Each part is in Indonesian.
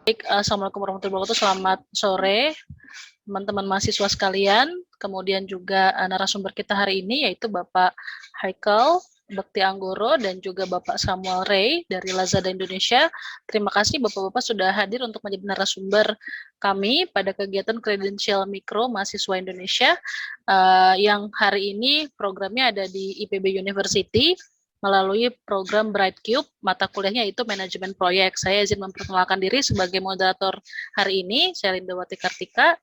Assalamualaikum warahmatullahi wabarakatuh. Selamat sore, teman-teman mahasiswa sekalian. Kemudian juga narasumber kita hari ini yaitu Bapak Haikal Bekti Anggoro dan juga Bapak Samuel Ray dari Lazada Indonesia. Terima kasih Bapak-Bapak sudah hadir untuk menjadi narasumber kami pada kegiatan Kredensial Mikro Mahasiswa Indonesia yang hari ini programnya ada di IPB University melalui program Bright Cube, mata kuliahnya itu manajemen proyek. Saya izin memperkenalkan diri sebagai moderator hari ini, saya Lindawati Kartika,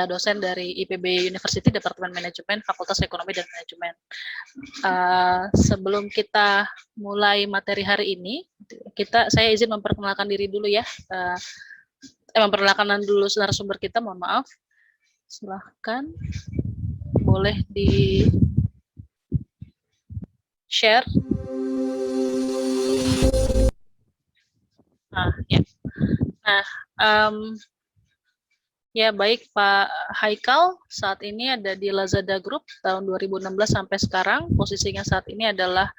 dosen dari IPB University, Departemen Manajemen, Fakultas Ekonomi dan Manajemen. Sebelum kita mulai materi hari ini, saya izin memperkenalkan diri dulu ya, memperkenalkan dulu narasumber kita, mohon maaf. Silahkan, boleh di share. Ya baik Pak Haikal, saat ini ada di Lazada Group tahun 2016 sampai sekarang, posisinya saat ini adalah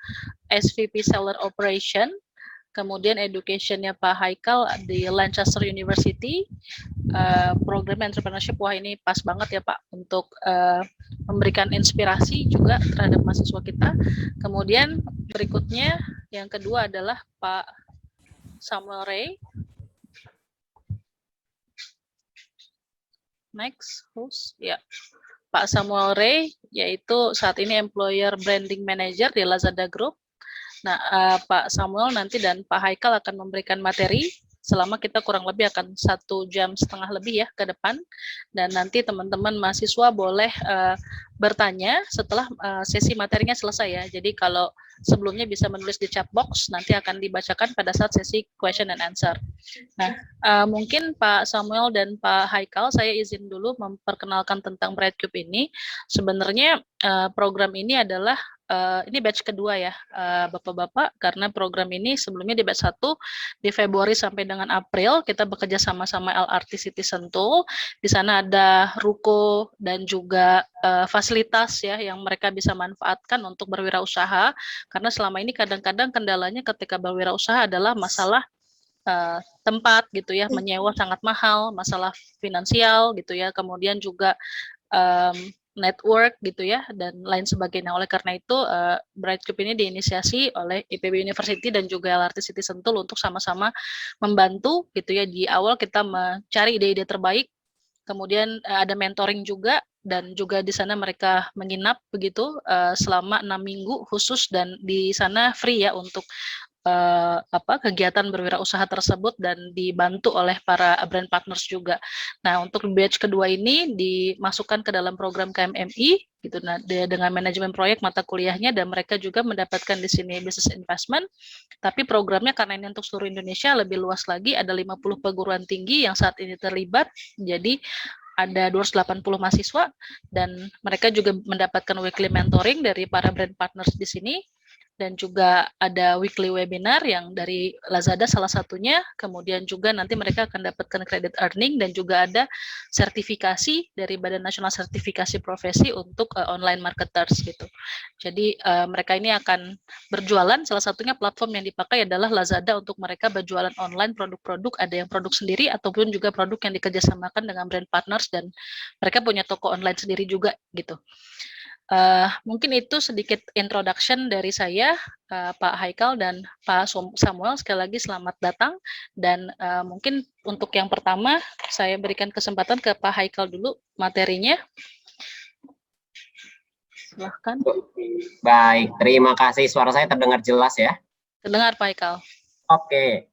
SVP Seller Operation, kemudian education-nya Pak Haikal di Lancaster University, program entrepreneurship, wah ini pas banget ya Pak untuk memberikan inspirasi juga terhadap mahasiswa kita. Kemudian berikutnya yang kedua adalah Pak Samuel Ray. Next, host, ya. Pak Samuel Ray, yaitu saat ini Employer Branding Manager di Lazada Group. Nah, Pak Samuel nanti dan Pak Haikal akan memberikan materi selama kita kurang lebih akan 1,5 jam lebih ya ke depan. Dan nanti teman-teman mahasiswa boleh bertanya setelah sesi materinya selesai ya. Jadi kalau sebelumnya bisa menulis di chat box, nanti akan dibacakan pada saat sesi question and answer. Nah, mungkin Pak Samuel dan Pak Haikal, saya izin dulu memperkenalkan tentang Bright Cube ini. Sebenarnya program ini adalah ini batch kedua ya Bapak-Bapak, karena program ini sebelumnya di batch 1 di Februari sampai dengan April kita bekerja sama-sama LRT City Sentul. Di sana ada ruko dan juga fasilitas ya yang mereka bisa manfaatkan untuk berwirausaha, karena selama ini kadang-kadang kendalanya ketika berwirausaha adalah masalah tempat gitu ya, menyewa sangat mahal, masalah finansial gitu ya, kemudian juga network gitu ya dan lain sebagainya. Oleh karena itu Bright Cube ini diinisiasi oleh IPB University dan juga LRT City Sentul untuk sama-sama membantu gitu ya. Di awal kita mencari ide-ide terbaik, kemudian ada mentoring juga, dan juga di sana mereka menginap begitu selama 6 minggu khusus, dan di sana free ya untuk kegiatan berwirausaha tersebut dan dibantu oleh para brand partners juga. Nah, untuk batch kedua ini dimasukkan ke dalam program KMMI gitu, nah dengan manajemen proyek mata kuliahnya, dan mereka juga mendapatkan di sini business investment. Tapi programnya karena ini untuk seluruh Indonesia lebih luas lagi, ada 50 perguruan tinggi yang saat ini terlibat. Jadi ada 280 mahasiswa dan mereka juga mendapatkan weekly mentoring dari para brand partners di sini. Dan juga ada weekly webinar yang dari Lazada salah satunya, kemudian juga nanti mereka akan dapatkan credit earning, dan juga ada sertifikasi dari Badan Nasional Sertifikasi Profesi untuk online marketers gitu. Jadi mereka ini akan berjualan, salah satunya platform yang dipakai adalah Lazada untuk mereka berjualan online produk-produk, ada yang produk sendiri ataupun juga produk yang dikerjasamakan dengan brand partners, dan mereka punya toko online sendiri juga gitu. Mungkin itu sedikit introduction dari saya, Pak Haikal dan Pak Samuel. Sekali lagi selamat datang, dan mungkin untuk yang pertama saya berikan kesempatan ke Pak Haikal dulu materinya. Silahkan. Baik, terima kasih. Suara saya terdengar jelas ya? Terdengar Pak Haikal. Oke,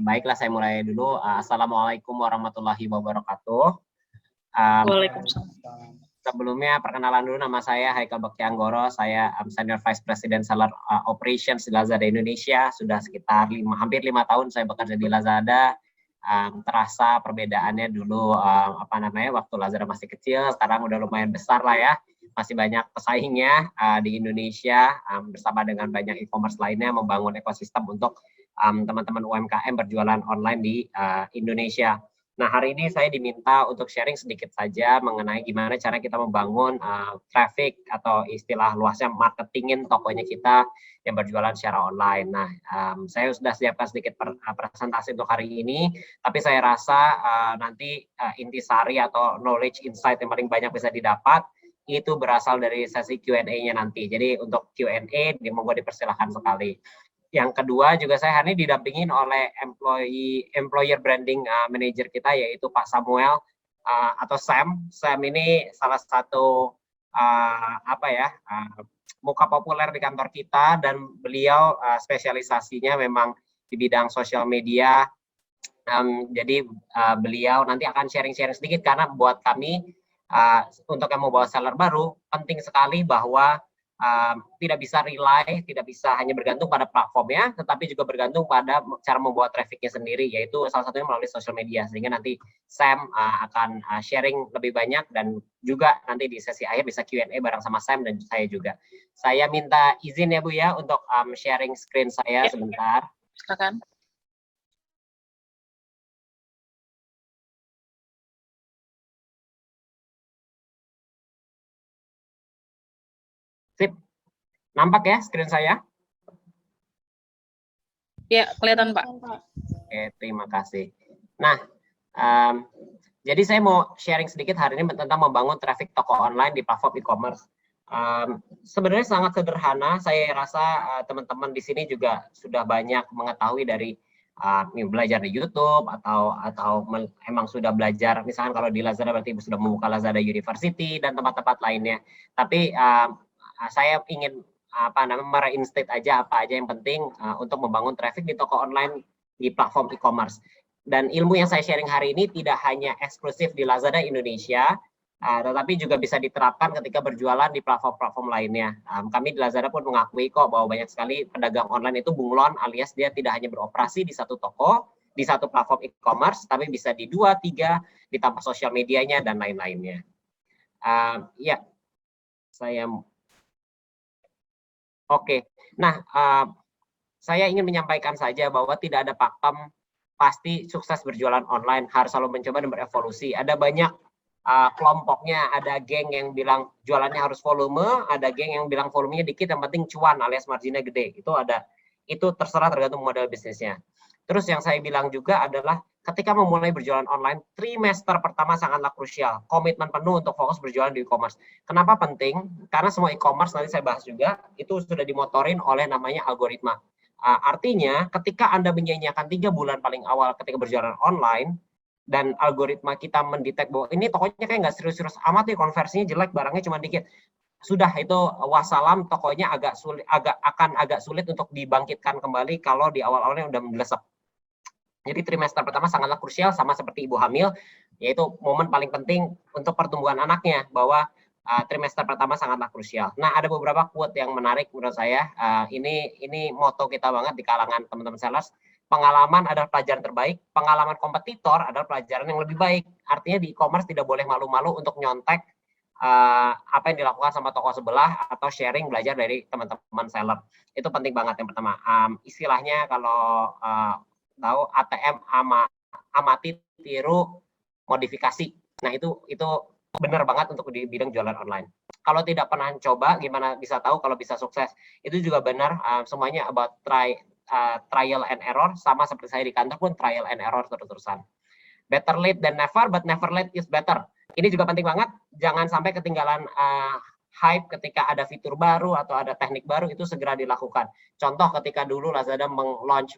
baiklah saya mulai dulu. Assalamualaikum warahmatullahi wabarakatuh. Waalaikumsalam. Sebelumnya perkenalan dulu, nama saya Haikal Bekti Anggoro, saya Senior Vice President Seller Operations di Lazada Indonesia. Sudah sekitar hampir 5 tahun saya bekerja di Lazada. Terasa perbedaannya dulu waktu Lazada masih kecil, sekarang udah lumayan besar lah ya. Masih banyak pesaingnya di Indonesia, bersama dengan banyak e-commerce lainnya membangun ekosistem untuk teman-teman UMKM berjualan online di Indonesia. Nah, hari ini saya diminta untuk sharing sedikit saja mengenai gimana cara kita membangun traffic atau istilah luasnya marketingin tokonya kita yang berjualan secara online. Nah, saya sudah siapkan sedikit presentasi untuk hari ini, tapi saya rasa nanti intisari atau knowledge insight yang paling banyak bisa didapat itu berasal dari sesi Q&A-nya nanti. Jadi untuk Q&A, monggo dipersilahkan sekali. Yang kedua juga saya hari ini didampingin oleh employer branding manager kita yaitu Pak Samuel atau Sam. Sam ini salah satu muka populer di kantor kita dan beliau spesialisasinya memang di bidang sosial media. Jadi beliau nanti akan sharing-sharing sedikit karena buat kami untuk yang mau bawa seller baru penting sekali bahwa tidak bisa rely, tidak bisa hanya bergantung pada platformnya, tetapi juga bergantung pada cara membawa trafficnya sendiri, yaitu salah satunya melalui sosial media. Sehingga nanti Sam akan sharing lebih banyak dan juga nanti di sesi akhir bisa Q&A bareng sama Sam dan saya juga. Saya minta izin ya Bu ya untuk sharing screen saya sebentar. Silakan. Sip. Nampak ya screen saya? Ya, kelihatan Pak. Oke, terima kasih. Nah, jadi saya mau sharing sedikit hari ini tentang membangun traffic toko online di platform e-commerce. Sebenarnya sangat sederhana, saya rasa teman-teman di sini juga sudah banyak mengetahui dari belajar di YouTube atau emang sudah belajar, misalkan kalau di Lazada berarti sudah membuka Lazada University dan tempat-tempat lainnya. Tapi saya ingin mereinstate aja apa aja yang penting untuk membangun traffic di toko online di platform e-commerce. Dan ilmu yang saya sharing hari ini tidak hanya eksklusif di Lazada Indonesia, tetapi juga bisa diterapkan ketika berjualan di platform-platform lainnya. Kami di Lazada pun mengakui kok bahwa banyak sekali pedagang online itu bunglon, alias dia tidak hanya beroperasi di satu toko, di satu platform e-commerce, tapi bisa di 2, 3, ditambah sosial medianya dan lain-lainnya. Ya, saya Oke, nah saya ingin menyampaikan saja bahwa tidak ada pakem pasti sukses berjualan online, harus selalu mencoba dan berevolusi. Ada banyak kelompoknya, ada geng yang bilang jualannya harus volume, ada geng yang bilang volumenya dikit, yang penting cuan alias marginnya gede. Itu terserah tergantung model bisnisnya. Terus yang saya bilang juga adalah ketika memulai berjualan online, trimester pertama sangatlah krusial. Komitmen penuh untuk fokus berjualan di e-commerce. Kenapa penting? Karena semua e-commerce, nanti saya bahas juga, itu sudah dimotorin oleh namanya algoritma. Artinya, ketika Anda menyanyiakan 3 bulan paling awal ketika berjualan online, dan algoritma kita mendetek bahwa ini tokonya kayak nggak serius-serius amat nih, konversinya jelek, barangnya cuma dikit. Sudah itu wassalam, tokonya akan agak sulit untuk dibangkitkan kembali kalau di awal-awalnya udah melesat. Jadi trimester pertama sangatlah krusial, sama seperti ibu hamil, yaitu momen paling penting untuk pertumbuhan anaknya, bahwa trimester pertama sangatlah krusial. Nah, ada beberapa quote yang menarik menurut saya. Ini moto kita banget di kalangan teman-teman sellers. Pengalaman adalah pelajaran terbaik, pengalaman kompetitor adalah pelajaran yang lebih baik. Artinya di e-commerce tidak boleh malu-malu untuk nyontek apa yang dilakukan sama toko sebelah atau sharing belajar dari teman-teman seller. Itu penting banget yang pertama. Istilahnya kalau tahu ATM amati, tiru, modifikasi. Nah, itu benar banget untuk di bidang jualan online. Kalau tidak pernah coba, gimana bisa tahu kalau bisa sukses? Itu juga benar, semuanya about trial and error, sama seperti saya di kantor pun trial and error terus-terusan. Better late than never, but never late is better. Ini juga penting banget, jangan sampai ketinggalan hype ketika ada fitur baru atau ada teknik baru, itu segera dilakukan. Contoh ketika dulu Lazada meng-launch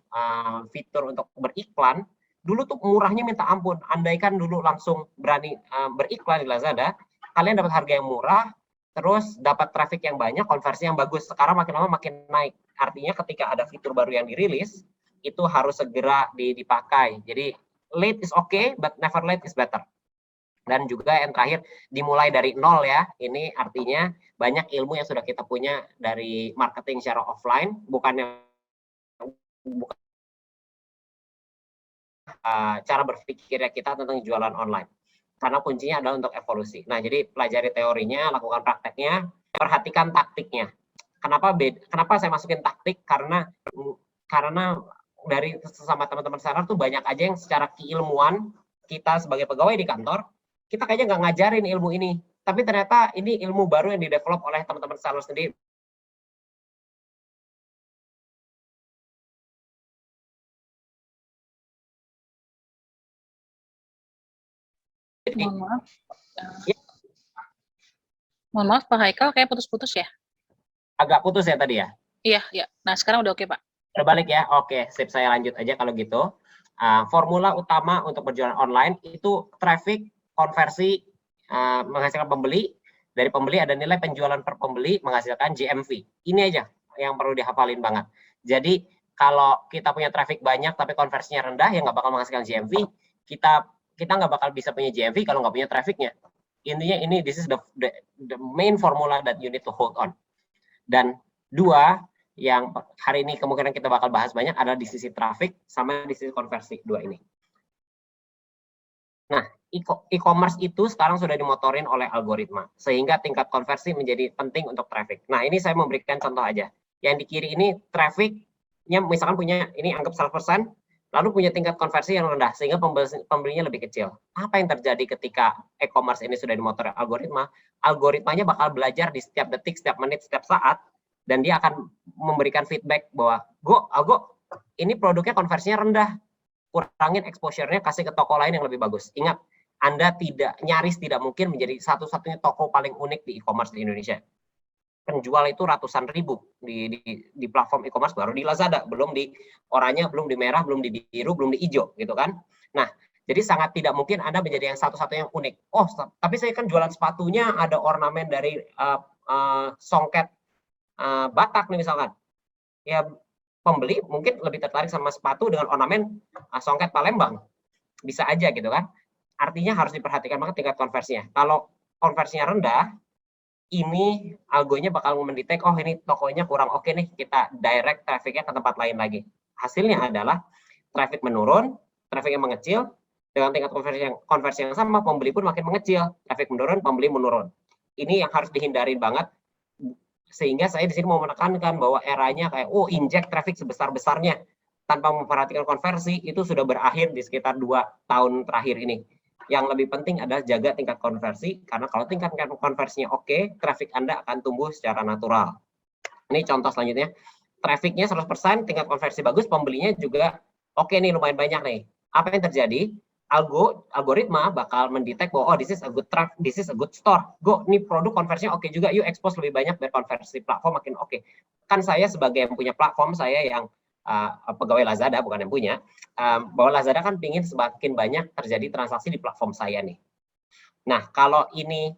fitur untuk beriklan, dulu tuh murahnya minta ampun. Andaikan dulu langsung berani beriklan di Lazada, kalian dapat harga yang murah, terus dapat traffic yang banyak, konversi yang bagus. Sekarang makin lama makin naik. Artinya ketika ada fitur baru yang dirilis, itu harus segera dipakai. Jadi late is okay, but never late is better. Dan juga yang terakhir, dimulai dari nol ya. Ini artinya banyak ilmu yang sudah kita punya dari marketing secara offline, bukannya cara berpikirnya kita tentang jualan online. Karena kuncinya adalah untuk evolusi. Nah, jadi pelajari teorinya, lakukan prakteknya, perhatikan taktiknya. Kenapa saya masukin taktik? Karena dari sesama teman-teman seller tuh banyak aja yang secara keilmuan kita sebagai pegawai di kantor, kita kayaknya nggak ngajarin ilmu ini. Tapi ternyata ini ilmu baru yang di-develop oleh teman-teman seller sendiri. Mohon maaf. Ya. Mohon maaf Pak Haikal, kayak putus-putus ya? Agak putus ya tadi ya? Iya, ya. Nah, sekarang udah oke, Pak. Berbalik ya? Oke, sip, saya lanjut aja kalau gitu. Formula utama untuk berjualan online itu traffic, konversi, menghasilkan pembeli. Dari pembeli ada nilai penjualan per pembeli menghasilkan GMV. Ini aja yang perlu dihafalin banget. Jadi kalau kita punya traffic banyak tapi konversinya rendah, ya nggak bakal menghasilkan GMV. Kita nggak bakal bisa punya GMV kalau nggak punya trafficnya. Intinya ini, this is the main formula that you need to hold on. Dan dua yang hari ini kemungkinan kita bakal bahas banyak adalah di sisi traffic sama di sisi konversi, dua ini. Nah, e-commerce itu sekarang sudah dimotorin oleh algoritma, sehingga tingkat konversi menjadi penting untuk traffic. Nah, ini saya memberikan contoh aja. Yang di kiri ini traffic-nya misalkan punya, ini anggap 100%, lalu punya tingkat konversi yang rendah, sehingga pembelinya lebih kecil. Apa yang terjadi ketika e-commerce ini sudah dimotorin algoritma? Algoritmanya bakal belajar di setiap detik, setiap menit, setiap saat, dan dia akan memberikan feedback bahwa, Algo, ini produknya konversinya rendah, kurangin exposure-nya, kasih ke toko lain yang lebih bagus. Ingat, Anda nyaris tidak mungkin menjadi satu-satunya toko paling unik di e-commerce di Indonesia. Penjual itu ratusan ribu di platform e-commerce, baru di Lazada, belum di oranye, belum di merah, belum di biru, belum di hijau, gitu kan. Nah, jadi sangat tidak mungkin Anda menjadi yang satu-satunya yang unik. Oh, tapi saya kan jualan sepatunya ada ornamen dari songket Batak nih misalkan. Ya, pembeli mungkin lebih tertarik sama sepatu dengan ornamen songket Palembang. Bisa aja gitu kan. Artinya harus diperhatikan banget tingkat konversinya. Kalau konversinya rendah, ini algonya bakal mendetek, oh ini tokonya kurang oke nih, kita direct trafficnya ke tempat lain lagi. Hasilnya adalah traffic menurun, trafficnya mengecil, dengan tingkat konversi yang sama, pembeli pun makin mengecil, traffic menurun, pembeli menurun. Ini yang harus dihindari banget, sehingga saya di sini mau menekankan bahwa eranya kayak, inject traffic sebesar-besarnya, tanpa memperhatikan konversi, itu sudah berakhir di sekitar 2 tahun terakhir ini. Yang lebih penting adalah jaga tingkat konversi, karena kalau tingkat konversinya oke, traffic Anda akan tumbuh secara natural. Ini contoh selanjutnya, trafficnya 100%, tingkat konversi bagus, pembelinya juga oke nih, lumayan banyak nih. Apa yang terjadi? Algoritma bakal mendetek bahwa, this is a good traffic, this is a good store. Ini produk konversinya oke juga, yuk expose lebih banyak biar konversi platform makin oke. Kan saya sebagai yang punya platform, saya yang pegawai Lazada, bukan yang punya, bahwa Lazada kan ingin semakin banyak terjadi transaksi di platform saya nih. Nah, kalau ini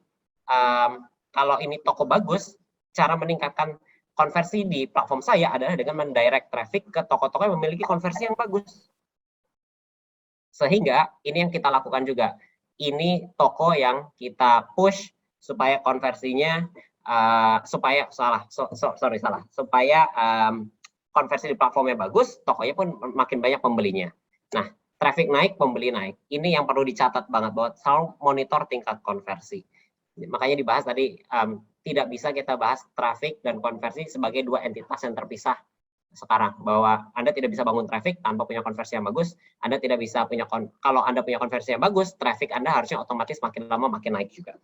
toko bagus, cara meningkatkan konversi di platform saya adalah dengan mendirect traffic ke toko-toko yang memiliki konversi yang bagus. Sehingga ini yang kita lakukan juga. Ini toko yang kita push supaya konversinya supaya konversi di platformnya bagus, tokonya pun makin banyak pembelinya. Nah, traffic naik, pembeli naik. Ini yang perlu dicatat banget, bahwa selalu monitor tingkat konversi. Makanya dibahas tadi, tidak bisa kita bahas traffic dan konversi sebagai dua entitas yang terpisah sekarang, bahwa Anda tidak bisa bangun traffic tanpa punya konversi yang bagus. Anda tidak bisa punya, kalau Anda punya konversi yang bagus, traffic Anda harusnya otomatis makin lama makin naik juga.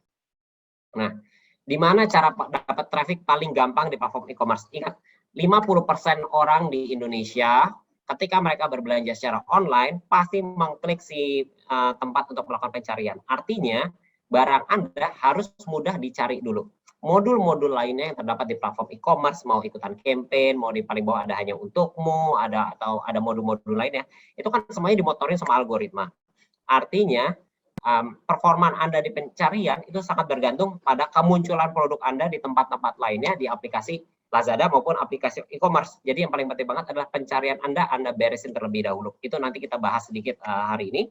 Nah, di mana cara dapat traffic paling gampang di platform e-commerce? Ingat, 50% orang di Indonesia ketika mereka berbelanja secara online pasti mengklik si tempat untuk melakukan pencarian. Artinya, barang Anda harus mudah dicari dulu. Modul-modul lainnya yang terdapat di platform e-commerce, mau ikutan campaign, mau di paling bawah ada hanya untukmu, atau ada modul-modul lainnya, itu kan semuanya dimotorin sama algoritma. Artinya, performa Anda di pencarian itu sangat bergantung pada kemunculan produk Anda di tempat-tempat lainnya, di aplikasi Lazada maupun aplikasi e-commerce. Jadi yang paling penting banget adalah pencarian Anda beresin terlebih dahulu. Itu nanti kita bahas sedikit hari ini.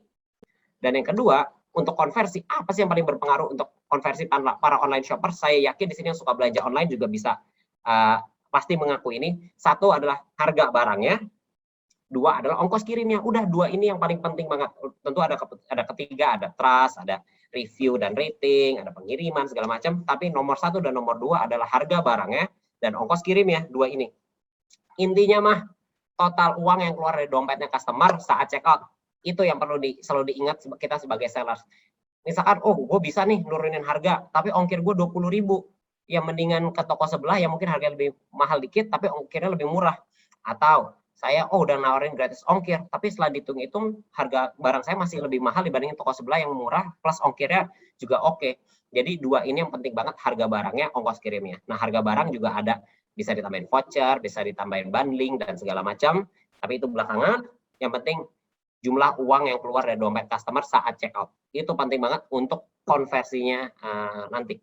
Dan yang kedua, untuk konversi, apa sih yang paling berpengaruh untuk konversi para online shopper? Saya yakin di sini yang suka belanja online juga bisa pasti mengaku ini. Satu adalah harga barangnya, dua adalah ongkos kirimnya. Udah, dua ini yang paling penting banget. Tentu ada ketiga, ada trust, ada review dan rating, ada pengiriman segala macam. Tapi nomor satu dan nomor dua adalah harga barangnya dan ongkos kirimnya. Dua ini. Intinya mah total uang yang keluar dari dompetnya customer saat check out. Itu yang perlu selalu diingat kita sebagai sellers. Misalkan, oh gue bisa nih nurunin harga, tapi ongkir gue 20.000. Yang mendingan ke toko sebelah yang mungkin harga lebih mahal dikit, tapi ongkirnya lebih murah. Atau saya, udah nawarin gratis ongkir, tapi setelah dihitung-hitung harga barang saya masih lebih mahal dibandingin toko sebelah yang murah, plus ongkirnya juga oke. Jadi dua ini yang penting banget, harga barangnya, ongkos kirimnya. Nah harga barang juga ada, bisa ditambahin voucher, bisa ditambahin bundling, dan segala macam. Tapi itu belakangan, yang penting jumlah uang yang keluar dari dompet customer saat check out. Itu penting banget untuk konversinya nanti.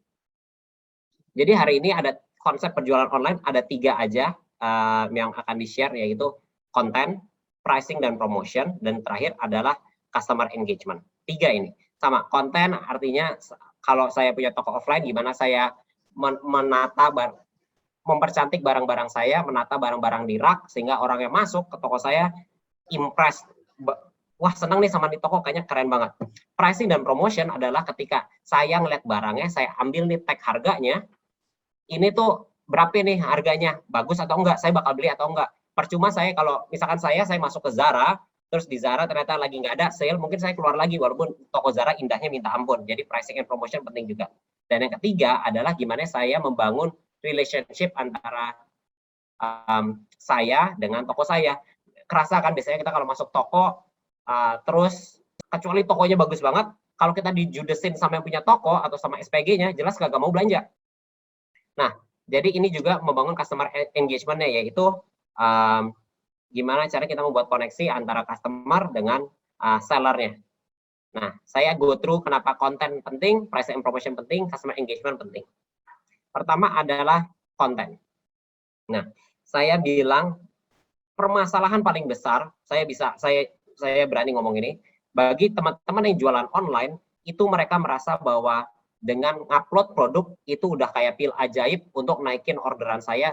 Jadi hari ini ada konsep penjualan online, ada 3 aja yang akan di-share, yaitu konten, pricing, dan promotion, dan terakhir adalah customer engagement. 3 ini. Sama, konten artinya kalau saya punya toko offline, gimana saya menata, mempercantik barang-barang saya, menata barang-barang di rak, sehingga orang yang masuk ke toko saya impress, wah senang nih sama di toko, kayaknya keren banget. Pricing dan promotion adalah ketika saya ngeliat barangnya, saya ambil nih tag harganya, ini tuh berapa nih harganya, bagus atau enggak, saya bakal beli atau enggak. Percuma saya kalau misalkan saya masuk ke Zara, terus di Zara ternyata lagi nggak ada sale, mungkin saya keluar lagi, walaupun toko Zara indahnya minta ampun. Jadi pricing and promotion penting juga. Dan yang ketiga adalah gimana saya membangun relationship antara saya dengan toko saya. Kerasa kan biasanya kita kalau masuk toko, terus kecuali tokonya bagus banget, kalau kita dijudesin sama yang punya toko atau sama SPG-nya, jelas kagak mau belanja. Nah, jadi ini juga membangun customer engagement-nya, yaitu gimana cara kita membuat koneksi antara customer dengan sellernya. Nah, saya go through kenapa konten penting, price and promotion penting, customer engagement penting. Pertama adalah konten. Nah, saya bilang permasalahan paling besar, saya berani ngomong ini, bagi teman-teman yang jualan online, itu mereka merasa bahwa dengan ngupload produk itu udah kayak pil ajaib untuk naikin orderan saya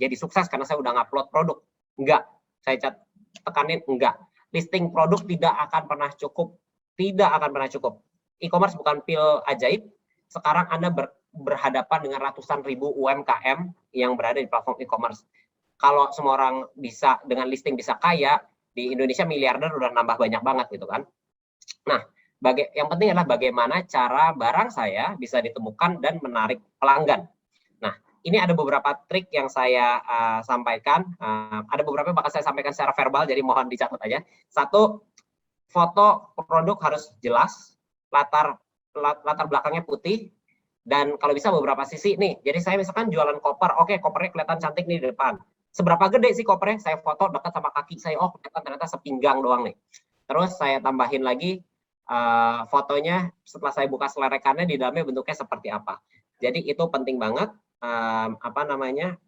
jadi sukses karena saya udah ngupload produk. Enggak, saya tekanin enggak. Listing produk tidak akan pernah cukup. Tidak akan pernah cukup. E-commerce bukan pil ajaib. Sekarang Anda berhadapan dengan ratusan ribu UMKM yang berada di platform e-commerce. Kalau semua orang bisa dengan listing bisa kaya, di Indonesia miliarder udah nambah banyak banget gitu kan. Nah, yang penting adalah bagaimana cara barang saya bisa ditemukan dan menarik pelanggan. Nah, ini ada beberapa trik yang saya sampaikan. Ada beberapa bakal saya sampaikan secara verbal, jadi mohon dicatat aja. Satu, foto produk harus jelas, latar belakangnya putih, dan kalau bisa beberapa sisi nih. Jadi saya misalkan jualan koper, oke, kopernya kelihatan cantik nih di depan. Seberapa gede sih kopernya? Saya foto dekat sama kaki saya, oh ternyata sepinggang doang nih. Terus saya tambahin lagi fotonya setelah saya buka selerekannya di dalamnya bentuknya seperti apa. Jadi itu penting banget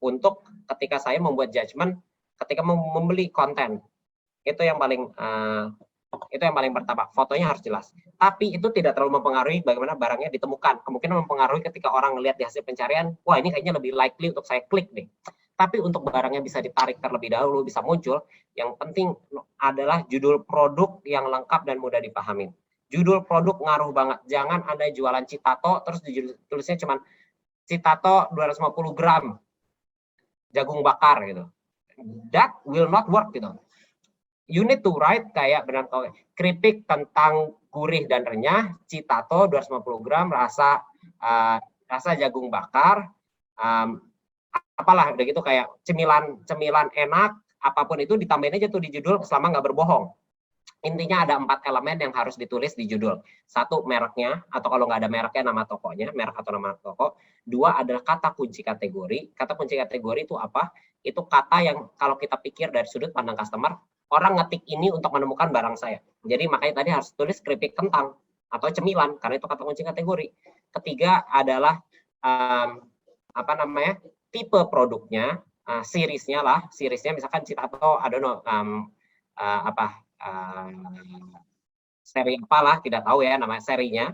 untuk ketika saya membuat judgement ketika membeli konten. Itu yang paling pertama, fotonya harus jelas. Tapi itu tidak terlalu mempengaruhi bagaimana barangnya ditemukan. Kemungkinan mempengaruhi ketika orang ngelihat di hasil pencarian, wah ini kayaknya lebih likely untuk saya klik nih. Tapi untuk barangnya bisa ditarik terlebih dahulu, bisa muncul, yang penting adalah judul produk yang lengkap dan mudah dipahami. Judul produk ngaruh banget. Jangan Anda jualan Citato, terus tulisnya cuma Citato 250 gram jagung bakar gitu. That will not work gitu. You need to write kayak benar keripik tentang gurih dan renyah, Citato 250 gram rasa jagung bakar, apalah udah gitu kayak cemilan enak, apapun itu ditambahin aja tuh di judul selama nggak berbohong. Intinya ada 4 elemen yang harus ditulis di judul. 1, mereknya, atau kalau nggak ada mereknya, nama tokonya, merek atau nama toko. 2 adalah kata kunci kategori. Kata kunci kategori itu apa? Itu kata yang kalau kita pikir dari sudut pandang customer, orang ngetik ini untuk menemukan barang saya. Jadi makanya tadi harus tulis keripik kentang atau cemilan, karena itu kata kunci kategori. Ketiga adalah tipe produknya, seriesnya misalkan Citato, I don't know, seri apalah, tidak tahu ya namanya serinya,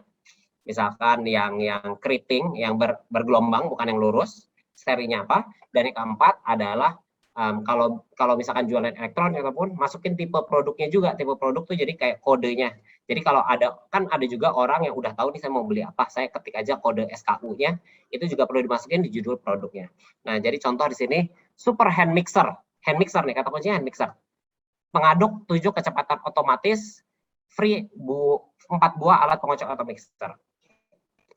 misalkan yang keriting, yang bergelombang bukan yang lurus, serinya apa. Dan yang keempat adalah kalau misalkan jualan elektronik ataupun masukin tipe produknya juga. Tipe produk tuh jadi kayak kodenya. Jadi kalau ada juga orang yang udah tahu nih saya mau beli apa, saya ketik aja kode SKU-nya, itu juga perlu dimasukin di judul produknya. Nah, jadi contoh di sini super hand mixer nih, kata kuncinya hand mixer. Pengaduk 7 kecepatan otomatis free 4 buah alat pengocok atau mixer.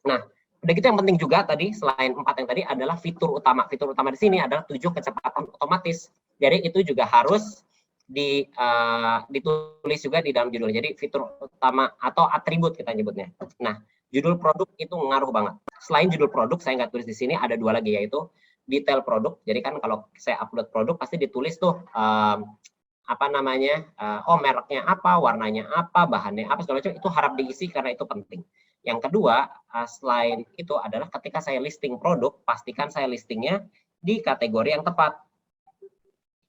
Nah, udah gitu yang penting juga tadi selain 4 yang tadi adalah fitur utama. Fitur utama di sini adalah 7 kecepatan otomatis. Jadi itu juga harus ditulis juga di dalam judul. Jadi fitur utama atau atribut kita nyebutnya. Nah, judul produk itu ngaruh banget. Selain judul produk, saya nggak tulis di sini, ada 2 lagi, yaitu detail produk. Jadi kan kalau saya upload produk pasti ditulis tuh apa namanya, oh mereknya apa, warnanya apa, bahannya apa, segala macam, itu harap diisi karena itu penting. Yang kedua, selain itu adalah ketika saya listing produk, pastikan saya listingnya di kategori yang tepat.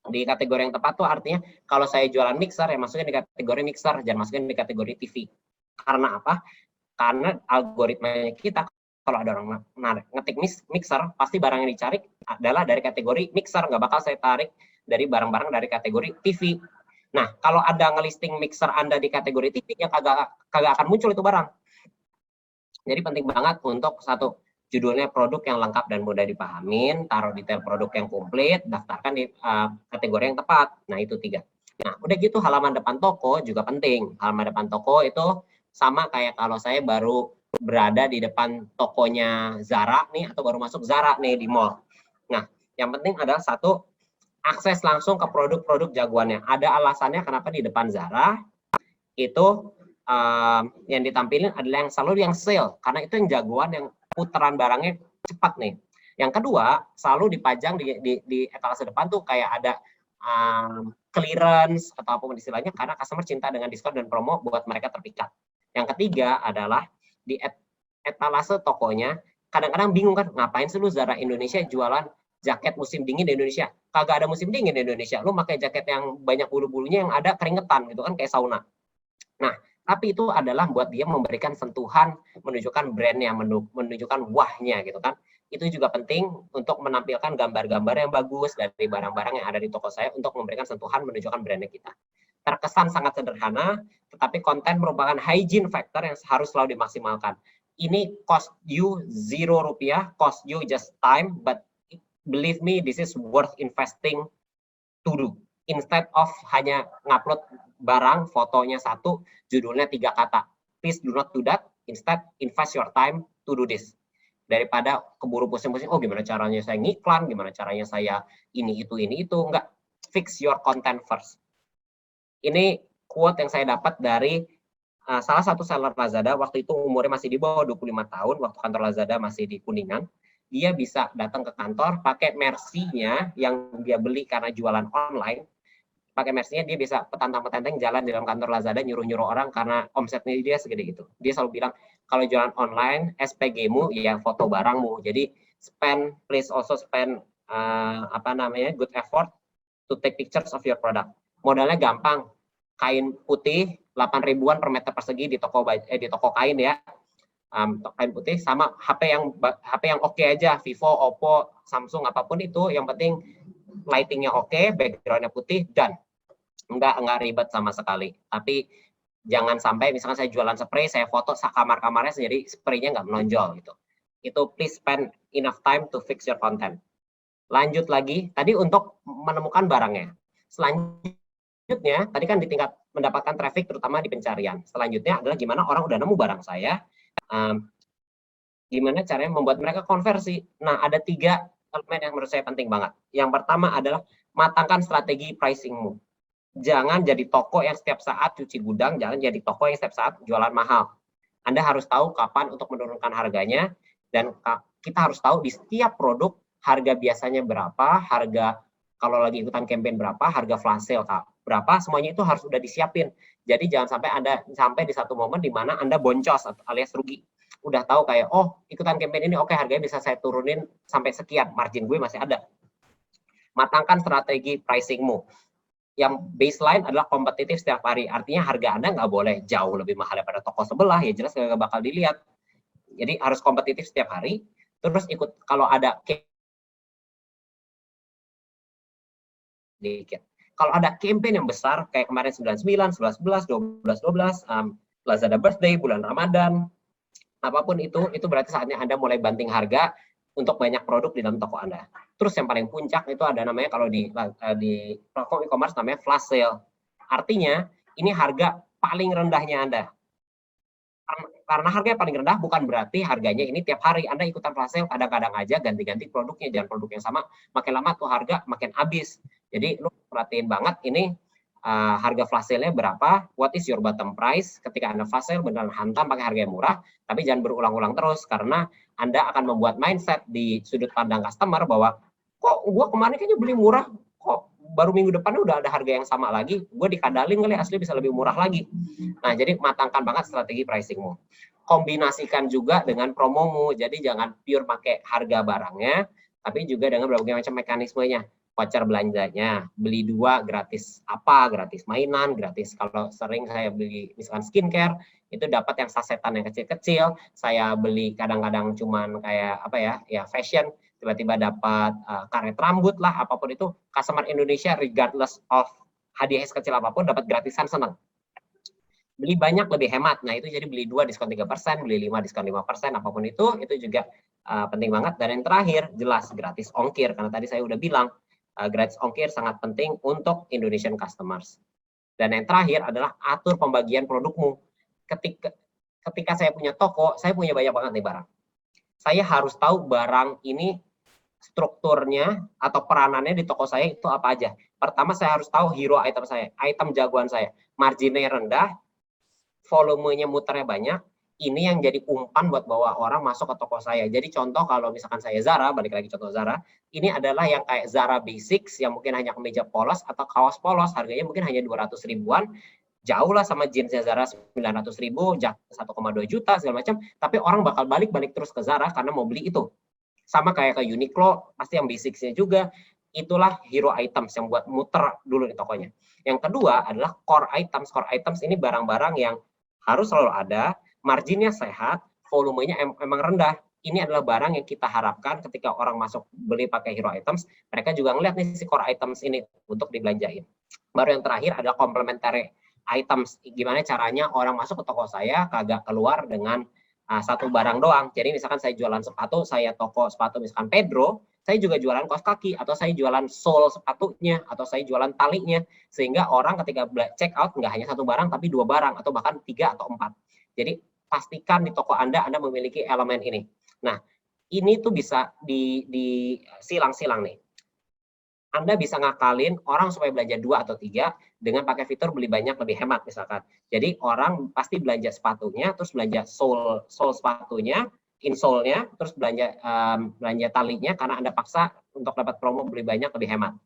Di kategori yang tepat tuh artinya kalau saya jualan mixer, ya masukin di kategori mixer, jangan masukin di kategori TV. Karena apa? Karena algoritmanya kita, kalau ada orang ngetik mixer, pasti barang yang dicari adalah dari kategori mixer, nggak bakal saya tarik dari barang-barang dari kategori TV. Nah, kalau ada ngelisting mixer Anda di kategori TV, ya kagak akan muncul itu barang. Jadi penting banget untuk satu, judulnya produk yang lengkap dan mudah dipahamin, taruh detail produk yang komplit, daftarkan di kategori yang tepat. Nah, itu 3. Nah, udah gitu halaman depan toko juga penting. Halaman depan toko itu sama kayak kalau saya baru berada di depan tokonya Zara nih, atau baru masuk Zara nih di mall. Nah, yang penting adalah satu, akses langsung ke produk-produk jagoannya. Ada alasannya kenapa di depan Zara itu yang ditampilin adalah yang selalu yang sale, karena itu yang jagoan, yang putaran barangnya cepat nih. Yang kedua, selalu dipajang di etalase depan tuh kayak ada clearance atau apapun istilahnya, karena customer cinta dengan diskon dan promo buat mereka terpikat. Yang ketiga adalah di etalase tokonya, kadang-kadang bingung kan, ngapain sih lu Zara Indonesia jualan jaket musim dingin di Indonesia? Kagak ada musim dingin di Indonesia, lu pakai jaket yang banyak bulu-bulunya yang ada keringetan gitu kan, kayak sauna. Nah, tapi itu adalah buat dia memberikan sentuhan, menunjukkan brandnya, menunjukkan wahnya gitu kan. Itu juga penting untuk menampilkan gambar-gambar yang bagus dari barang-barang yang ada di toko saya untuk memberikan sentuhan, menunjukkan brandnya kita. Terkesan sangat sederhana, tetapi konten merupakan hygiene factor yang harus selalu dimaksimalkan. Ini cost you Rp0, cost you just time, but believe me, this is worth investing to do. Instead of hanya ngupload barang, fotonya 1, judulnya 3 kata. Please do not do that. Instead, invest your time to do this. Daripada keburu pusing-pusing, oh gimana caranya saya ngiklan, gimana caranya saya ini, itu. Enggak, fix your content first. Ini quote yang saya dapat dari salah satu seller Lazada, waktu itu umurnya masih di bawah 25 tahun, waktu kantor Lazada masih di Kuningan. Dia bisa datang ke kantor, pakai Mercy-nya yang dia beli karena jualan online, pakai Mercy-nya dia bisa petantang-petantang jalan di dalam kantor Lazada, nyuruh-nyuruh orang karena omsetnya dia segede gitu. Dia selalu bilang, kalau jualan online, SPG-mu ya foto barangmu. Jadi please also spend good effort to take pictures of your product. Modalnya gampang, kain putih 8 ribuan per meter persegi di toko kain ya. Kain putih sama HP yang oke aja, Vivo, Oppo, Samsung, apapun itu, yang penting lightingnya oke, backgroundnya putih, dan enggak ribet sama sekali. Tapi jangan sampai misalkan saya jualan spray, saya foto kamar-kamarnya sendiri, spraynya nggak menonjol gitu. Itu please spend enough time to fix your content. Lanjut lagi, tadi untuk menemukan barangnya. Selanjutnya, tadi kan di tingkat mendapatkan traffic terutama di pencarian. Selanjutnya adalah gimana orang udah nemu barang saya, gimana caranya membuat mereka konversi. Nah, ada 3 elemen yang menurut saya penting banget. Yang pertama adalah matangkan strategi pricingmu. Jangan jadi toko yang setiap saat cuci gudang, jangan jadi toko yang setiap saat jualan mahal. Anda harus tahu kapan untuk menurunkan harganya, dan kita harus tahu di setiap produk harga biasanya berapa, harga kalau lagi ikutan campaign berapa, harga flash sale berapa, semuanya itu harus sudah disiapin. Jadi jangan sampai Anda sampai di satu momen di mana Anda boncos alias rugi. Udah tahu kayak, oh ikutan campaign ini, oke, harganya bisa saya turunin sampai sekian, margin gue masih ada. Matangkan strategi pricingmu. Yang baseline adalah kompetitif setiap hari. Artinya harga Anda nggak boleh jauh lebih mahal daripada toko sebelah, ya jelas nggak bakal dilihat. Jadi harus kompetitif setiap hari. Terus ikut, kalau ada kalau ada campaign yang besar, kayak kemarin 99, 11, 11, 12, Lazada Birthday, bulan Ramadan, apapun itu berarti saatnya Anda mulai banting harga untuk banyak produk di dalam toko Anda. Terus yang paling puncak itu ada namanya, kalau di platform e-commerce namanya flash sale. Artinya ini harga paling rendahnya Anda. Karena harga paling rendah bukan berarti harganya ini tiap hari. Anda ikutan flash sale, kadang-kadang aja ganti-ganti produknya, jangan produk yang sama, makin lama tuh harga makin habis. Jadi lu perhatiin banget ini harga flash sale-nya berapa, what is your bottom price. Ketika Anda flash sale beneran hantam pakai harga yang murah, tapi jangan berulang-ulang terus, karena Anda akan membuat mindset di sudut pandang customer bahwa kok gua kemarin kayaknya beli murah, kok baru minggu depannya udah ada harga yang sama lagi, gue dikadalin kali asli bisa lebih murah lagi. Nah, jadi matangkan banget strategi pricingmu. Kombinasikan juga dengan promomu, jadi jangan pure pakai harga barangnya, tapi juga dengan berbagai macam mekanismenya. Voucher belanjanya, beli 2 gratis apa, gratis mainan, gratis kalau sering saya beli misalkan skincare, itu dapat yang sasetan yang kecil-kecil, saya beli kadang-kadang cuman kayak apa ya fashion, tiba-tiba dapat karet rambut lah, apapun itu, customer Indonesia regardless of hadiah sekecil apapun dapat gratisan, senang. Beli banyak lebih hemat, nah itu jadi beli 2 diskon 3%, beli 5 diskon 5%, apapun itu juga penting banget. Dan yang terakhir, jelas gratis ongkir, karena tadi saya udah bilang, gratis ongkir sangat penting untuk Indonesian customers. Dan yang terakhir adalah atur pembagian produkmu. Ketika saya punya toko, saya punya banyak banget nih barang. Saya harus tahu barang ini strukturnya atau peranannya di toko saya itu apa aja. Pertama, saya harus tahu hero item saya, item jagoan saya. Marginnya rendah, volumenya muternya banyak, ini yang jadi umpan buat bawa orang masuk ke toko saya. Jadi contoh kalau misalkan saya Zara, balik lagi contoh Zara, ini adalah yang kayak Zara Basics yang mungkin hanya kemeja polos atau kaos polos, harganya mungkin hanya 200 ribuan, jauh lah sama jeansnya Zara 900 ribu, 1,2 juta segala macam, tapi orang bakal balik terus ke Zara karena mau beli itu. Sama kayak ke Uniqlo, pasti yang basicsnya juga, itulah hero items yang buat muter dulu di tokonya. Yang kedua adalah core items. Core items ini barang-barang yang harus selalu ada, marginnya sehat, volumenya emang rendah. Ini adalah barang yang kita harapkan ketika orang masuk beli pakai hero items, mereka juga ngeliat nih si core items ini untuk dibelanjain. Baru yang terakhir adalah complementary items. Gimana caranya orang masuk ke toko saya kagak keluar dengan satu barang doang. Jadi misalkan saya jualan sepatu, saya toko sepatu misalkan Pedro, saya juga jualan kaos kaki, atau saya jualan sole sepatunya, atau saya jualan talinya, sehingga orang ketika check out nggak hanya satu barang, tapi 2 barang, atau bahkan 3 atau 4. Jadi pastikan di toko Anda memiliki elemen ini. Nah, ini tuh bisa disilang-silang nih. Anda bisa ngakalin orang supaya belanja 2 atau 3 dengan pakai fitur beli banyak lebih hemat misalkan. Jadi orang pasti belanja sepatunya, terus belanja sole sepatunya, insole-nya, terus belanja talinya karena Anda paksa untuk dapat promo beli banyak lebih hemat.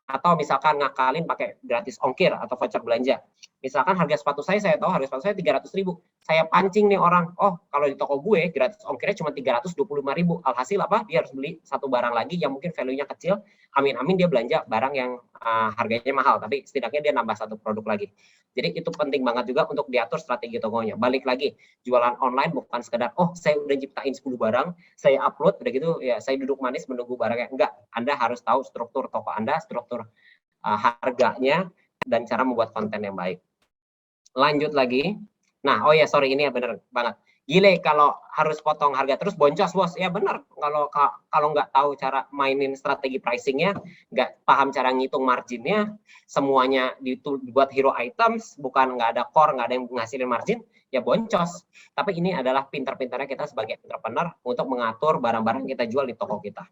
Atau misalkan ngakalin pakai gratis ongkir atau voucher belanja. Misalkan harga sepatu saya tahu harga sepatu saya 300 ribu. Saya pancing nih orang, oh kalau di toko gue gratis ongkirnya cuma 325 ribu. Alhasil apa? Dia harus beli satu barang lagi yang mungkin value-nya kecil. Amin-amin dia belanja barang yang harganya mahal, tapi setidaknya dia nambah satu produk lagi. Jadi itu penting banget juga untuk diatur strategi tokonya. Balik lagi, jualan online bukan sekedar, oh saya udah ciptain 10 barang, saya upload, udah gitu ya saya duduk manis menunggu barangnya. Enggak, Anda harus tahu struktur toko Anda, struktur harganya, dan cara membuat konten yang baik. Lanjut lagi. Nah, oh ya sorry, ini ya bener banget. Gile kalau harus potong harga terus boncos bos. Ya bener, kalau nggak tahu cara mainin strategi pricingnya, nggak paham cara ngitung marginnya, semuanya dibuat hero items, bukan nggak ada core, nggak ada yang ngasilin margin, ya boncos. Tapi ini adalah pintar-pintarnya kita sebagai entrepreneur untuk mengatur barang-barang kita jual di toko kita.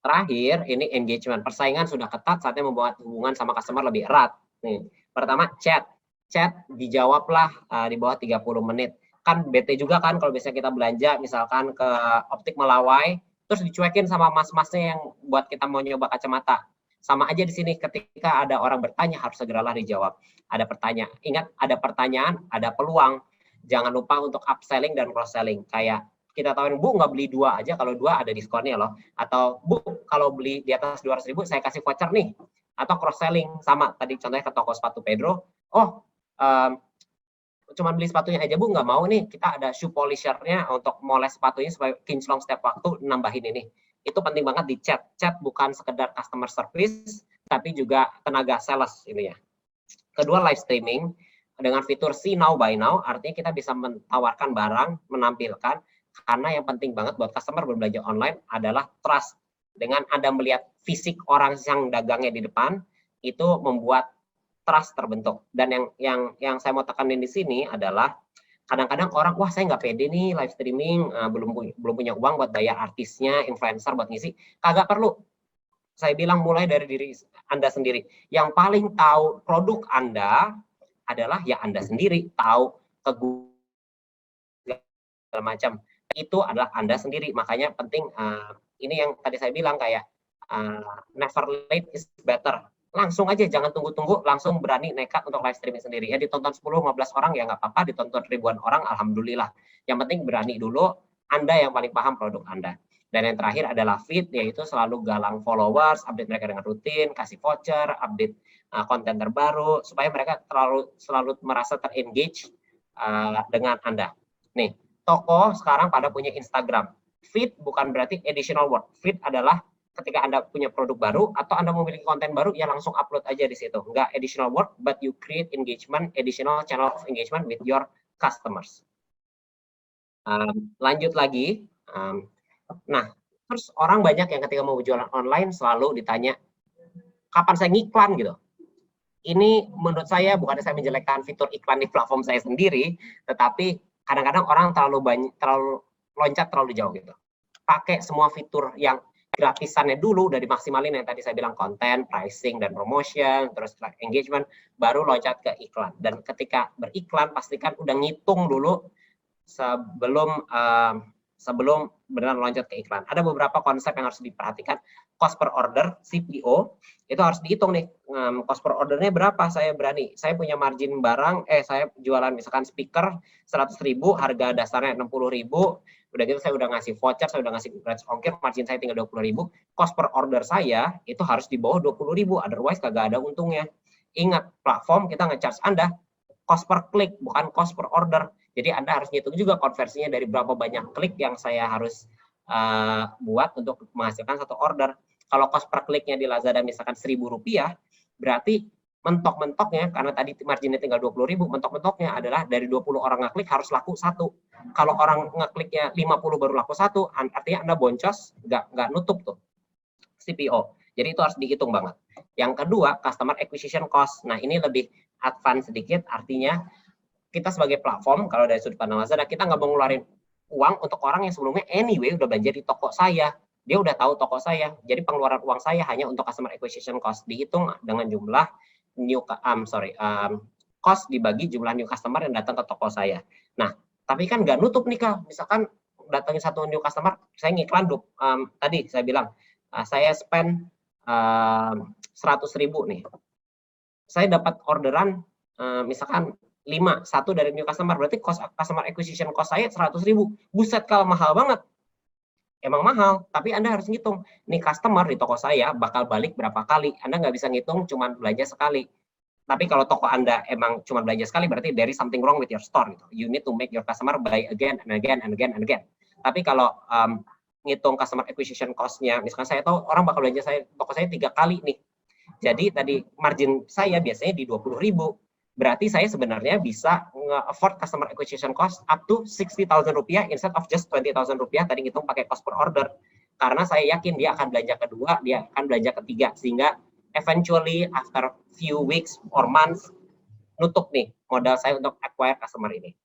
Terakhir, ini engagement. Persaingan sudah ketat, saatnya membuat hubungan sama customer lebih erat. Nih, pertama, chat dijawablah di bawah 30 menit. Kan bete juga kan kalau biasanya kita belanja misalkan ke Optik Melawai, terus dicuekin sama mas-masnya yang buat kita mau nyoba kacamata. Sama aja di sini, ketika ada orang bertanya harus segeralah dijawab. Ada pertanyaan, ingat ada pertanyaan, ada peluang. Jangan lupa untuk upselling dan cross selling. Kayak kita tawarin, Bu nggak beli 2 aja, kalau 2 ada diskonnya loh. Atau Bu kalau beli di atas 200 ribu saya kasih voucher nih. Atau cross selling, sama tadi contohnya ke toko sepatu Pedro, oh cuman beli sepatunya aja Bu, nggak mau nih, kita ada shoe polishernya untuk moles sepatunya supaya kinclong setiap waktu, nambahin ini. Itu penting banget di chat. Chat bukan sekedar customer service, tapi juga tenaga sales ini ya. Kedua, live streaming dengan fitur see now buy now, artinya kita bisa menawarkan barang, menampilkan, karena yang penting banget buat customer berbelanja online adalah trust. Dengan Anda melihat fisik orang yang dagangnya di depan, itu membuat trust terbentuk. Dan yang saya mau tekanin di sini adalah kadang-kadang orang, wah saya nggak pede nih live streaming, belum punya uang buat bayar artisnya, influencer buat ngisi. Kagak perlu. Saya bilang mulai dari diri Anda sendiri. Yang paling tahu produk Anda adalah ya Anda sendiri, tahu ke segala macam. Itu adalah Anda sendiri. Makanya penting, ini yang tadi saya bilang kayak never late is better. Langsung aja, jangan tunggu-tunggu, langsung berani nekat untuk live streaming sendiri. Ya ditonton 10-15 orang ya nggak apa-apa, ditonton ribuan orang, alhamdulillah. Yang penting berani dulu, Anda yang paling paham produk Anda. Dan yang terakhir adalah feed, yaitu selalu galang followers, update mereka dengan rutin, kasih voucher, update konten terbaru, supaya mereka selalu merasa ter-engage dengan Anda. Nih, toko sekarang pada punya Instagram. Feed bukan berarti additional work. Feed adalah ketika Anda punya produk baru atau Anda memiliki konten baru, ya langsung upload aja di situ. Nggak additional work, but you create engagement, additional channel of engagement with your customers. Lanjut lagi. Nah, terus orang banyak yang ketika mau jualan online selalu ditanya, kapan saya ngiklan gitu. Ini menurut saya bukan saya menjelekkan fitur iklan di platform saya sendiri, tetapi kadang-kadang orang terlalu loncat terlalu jauh gitu. Pakai semua fitur yang gratisannya dulu, udah dimaksimalin yang tadi saya bilang, konten, pricing, dan promotion, terus engagement, baru loncat ke iklan. Dan ketika beriklan, pastikan udah ngitung dulu sebelum benar loncat ke iklan. Ada beberapa konsep yang harus diperhatikan. Cost per order, CPO, itu harus dihitung nih. Cost per ordernya berapa saya berani. Saya punya margin barang, saya jualan misalkan speaker 100.000, harga dasarnya 60.000, udah gitu saya udah ngasih voucher, saya udah ngasih gratis ongkir, margin saya tinggal 20.000, cost per order saya itu harus di bawah 20.000, otherwise kagak ada untungnya. Ingat, platform kita nge-charge Anda cost per klik, bukan cost per order. Jadi Anda harus ngitung juga konversinya dari berapa banyak klik yang saya harus buat untuk menghasilkan satu order. Kalau cost per kliknya di Lazada misalkan Rp1.000, berarti mentok-mentoknya, karena tadi marginnya tinggal 20.000, mentok-mentoknya adalah dari 20 orang ngeklik harus laku 1. Kalau orang ngekliknya 50 baru laku 1, artinya Anda boncos, nggak nutup tuh CPO. Jadi itu harus dihitung banget. Yang kedua, customer acquisition cost. Nah, ini lebih advance sedikit, artinya kita sebagai platform, kalau dari sudut pandang Lazada, kita nggak mau ngeluarin uang untuk orang yang sebelumnya anyway udah belanja di toko saya. Dia udah tahu toko saya. Jadi pengeluaran uang saya hanya untuk customer acquisition cost. Dihitung dengan jumlah cost dibagi jumlah new customer yang datang ke toko saya. Nah, tapi kan nggak nutup nih Kak. Misalkan datangin satu new customer, saya ngiklan tadi saya bilang, saya spend 100.000 nih. Saya dapat orderan misalkan 5, satu dari new customer, berarti cost customer acquisition cost saya 100.000. Buset, kalau mahal banget. Emang mahal, tapi Anda harus ngitung, nih customer di toko saya bakal balik berapa kali. Anda nggak bisa ngitung cuma belanja sekali. Tapi kalau toko Anda emang cuma belanja sekali, berarti there is something wrong with your store. Gitu. You need to make your customer buy again and again and again and again. Tapi kalau ngitung customer acquisition cost-nya, misalkan saya tahu orang bakal belanja toko saya 3 kali nih. Jadi tadi margin saya biasanya di 20.000. Berarti saya sebenarnya bisa nge-afford customer acquisition cost up to Rp60.000 instead of just Rp20.000 tadi ngitung pakai cost per order. Karena saya yakin dia akan belanja kedua, dia akan belanja ketiga, sehingga eventually after few weeks or months nutup nih modal saya untuk acquire customer ini.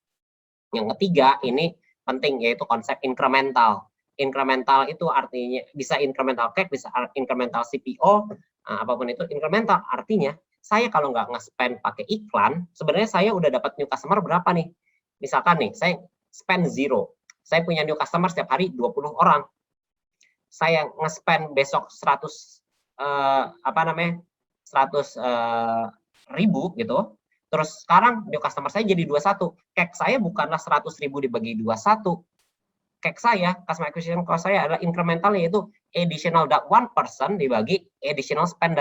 Yang ketiga ini penting, yaitu konsep incremental. Incremental itu artinya bisa incremental CAC, bisa incremental CPO, apapun itu incremental artinya saya kalau nggak nge-spend pakai iklan, sebenarnya saya udah dapat new customer berapa nih? Misalkan nih, saya spend 0. Saya punya new customer setiap hari 20 orang. Saya nge-spend besok 100 ribu gitu. Terus sekarang new customer saya jadi 21. CAC saya bukanlah 100.000 dibagi 21. CAC saya, customer acquisition cost saya adalah incremental, yaitu additional that 1% dibagi additional spend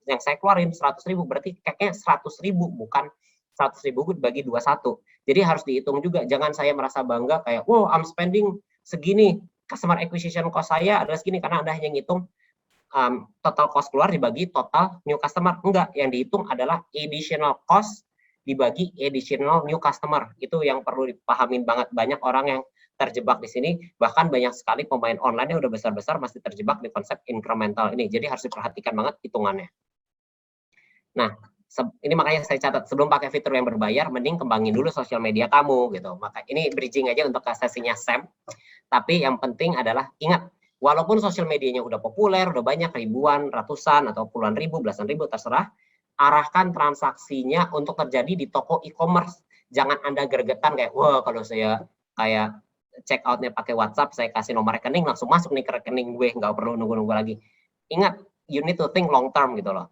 yang saya keluarin 100.000, berarti CAC-nya 100.000, bukan 100.000 dibagi 21. Jadi harus dihitung juga, jangan saya merasa bangga kayak, wow, I'm spending segini, customer acquisition cost saya adalah segini, karena Anda hanya ngitung total cost keluar dibagi total new customer. Enggak, yang dihitung adalah additional cost dibagi additional new customer. Itu yang perlu dipahamin banget. Banyak orang yang terjebak di sini, bahkan banyak sekali pemain online yang udah besar-besar masih terjebak di konsep incremental ini. Jadi harus diperhatikan banget hitungannya. Nah, Ini makanya saya catat, sebelum pakai fitur yang berbayar, mending kembangin dulu sosial media kamu gitu. Maka ini bridging aja untuk sesinya Sam. Tapi yang penting adalah ingat, walaupun sosial medianya udah populer, udah banyak ribuan, ratusan atau puluhan ribu, belasan ribu terserah, arahkan transaksinya untuk terjadi di toko e-commerce. Jangan Anda gregetan kayak, wah kalau saya kayak check out-nya pakai WhatsApp, saya kasih nomor rekening langsung masuk nih ke rekening gue, nggak perlu nunggu-nunggu lagi. Ingat, you need to think long term gitu loh.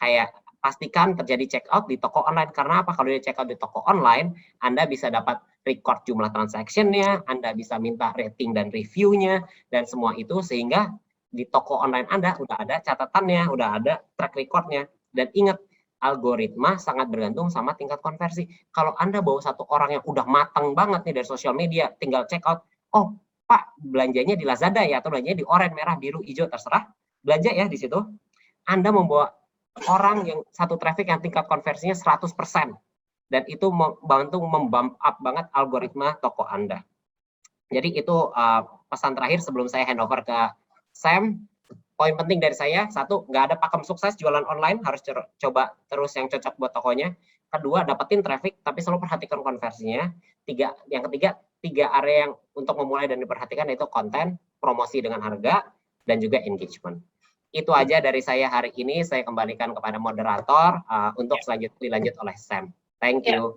Kayak pastikan terjadi check out di toko online. Karena apa? Kalau dia check out di toko online, Anda bisa dapat record jumlah transaction-nya, Anda bisa minta rating dan review-nya, dan semua itu sehingga di toko online Anda udah ada catatannya, udah ada track record-nya. Dan ingat, algoritma sangat bergantung sama tingkat konversi. Kalau Anda bawa satu orang yang udah matang banget nih dari sosial media, tinggal check out, oh Pak, belanjanya di Lazada ya, atau belanjanya di oranye, merah, biru, hijau, terserah, belanja ya di situ. Anda membawa orang yang satu traffic yang tingkat konversinya 100%, dan itu membantu membump up banget algoritma toko Anda. Jadi itu pesan terakhir sebelum saya handover ke Sam. Poin penting dari saya, satu, nggak ada pakem sukses jualan online, harus coba terus yang cocok buat tokonya. Kedua, dapetin traffic, tapi selalu perhatikan konversinya. Yang ketiga, 3 area yang untuk memulai dan diperhatikan, yaitu konten, promosi dengan harga, dan juga engagement. Itu aja dari saya hari ini. Saya kembalikan kepada moderator untuk selanjutnya dilanjut oleh Sam. Thank you.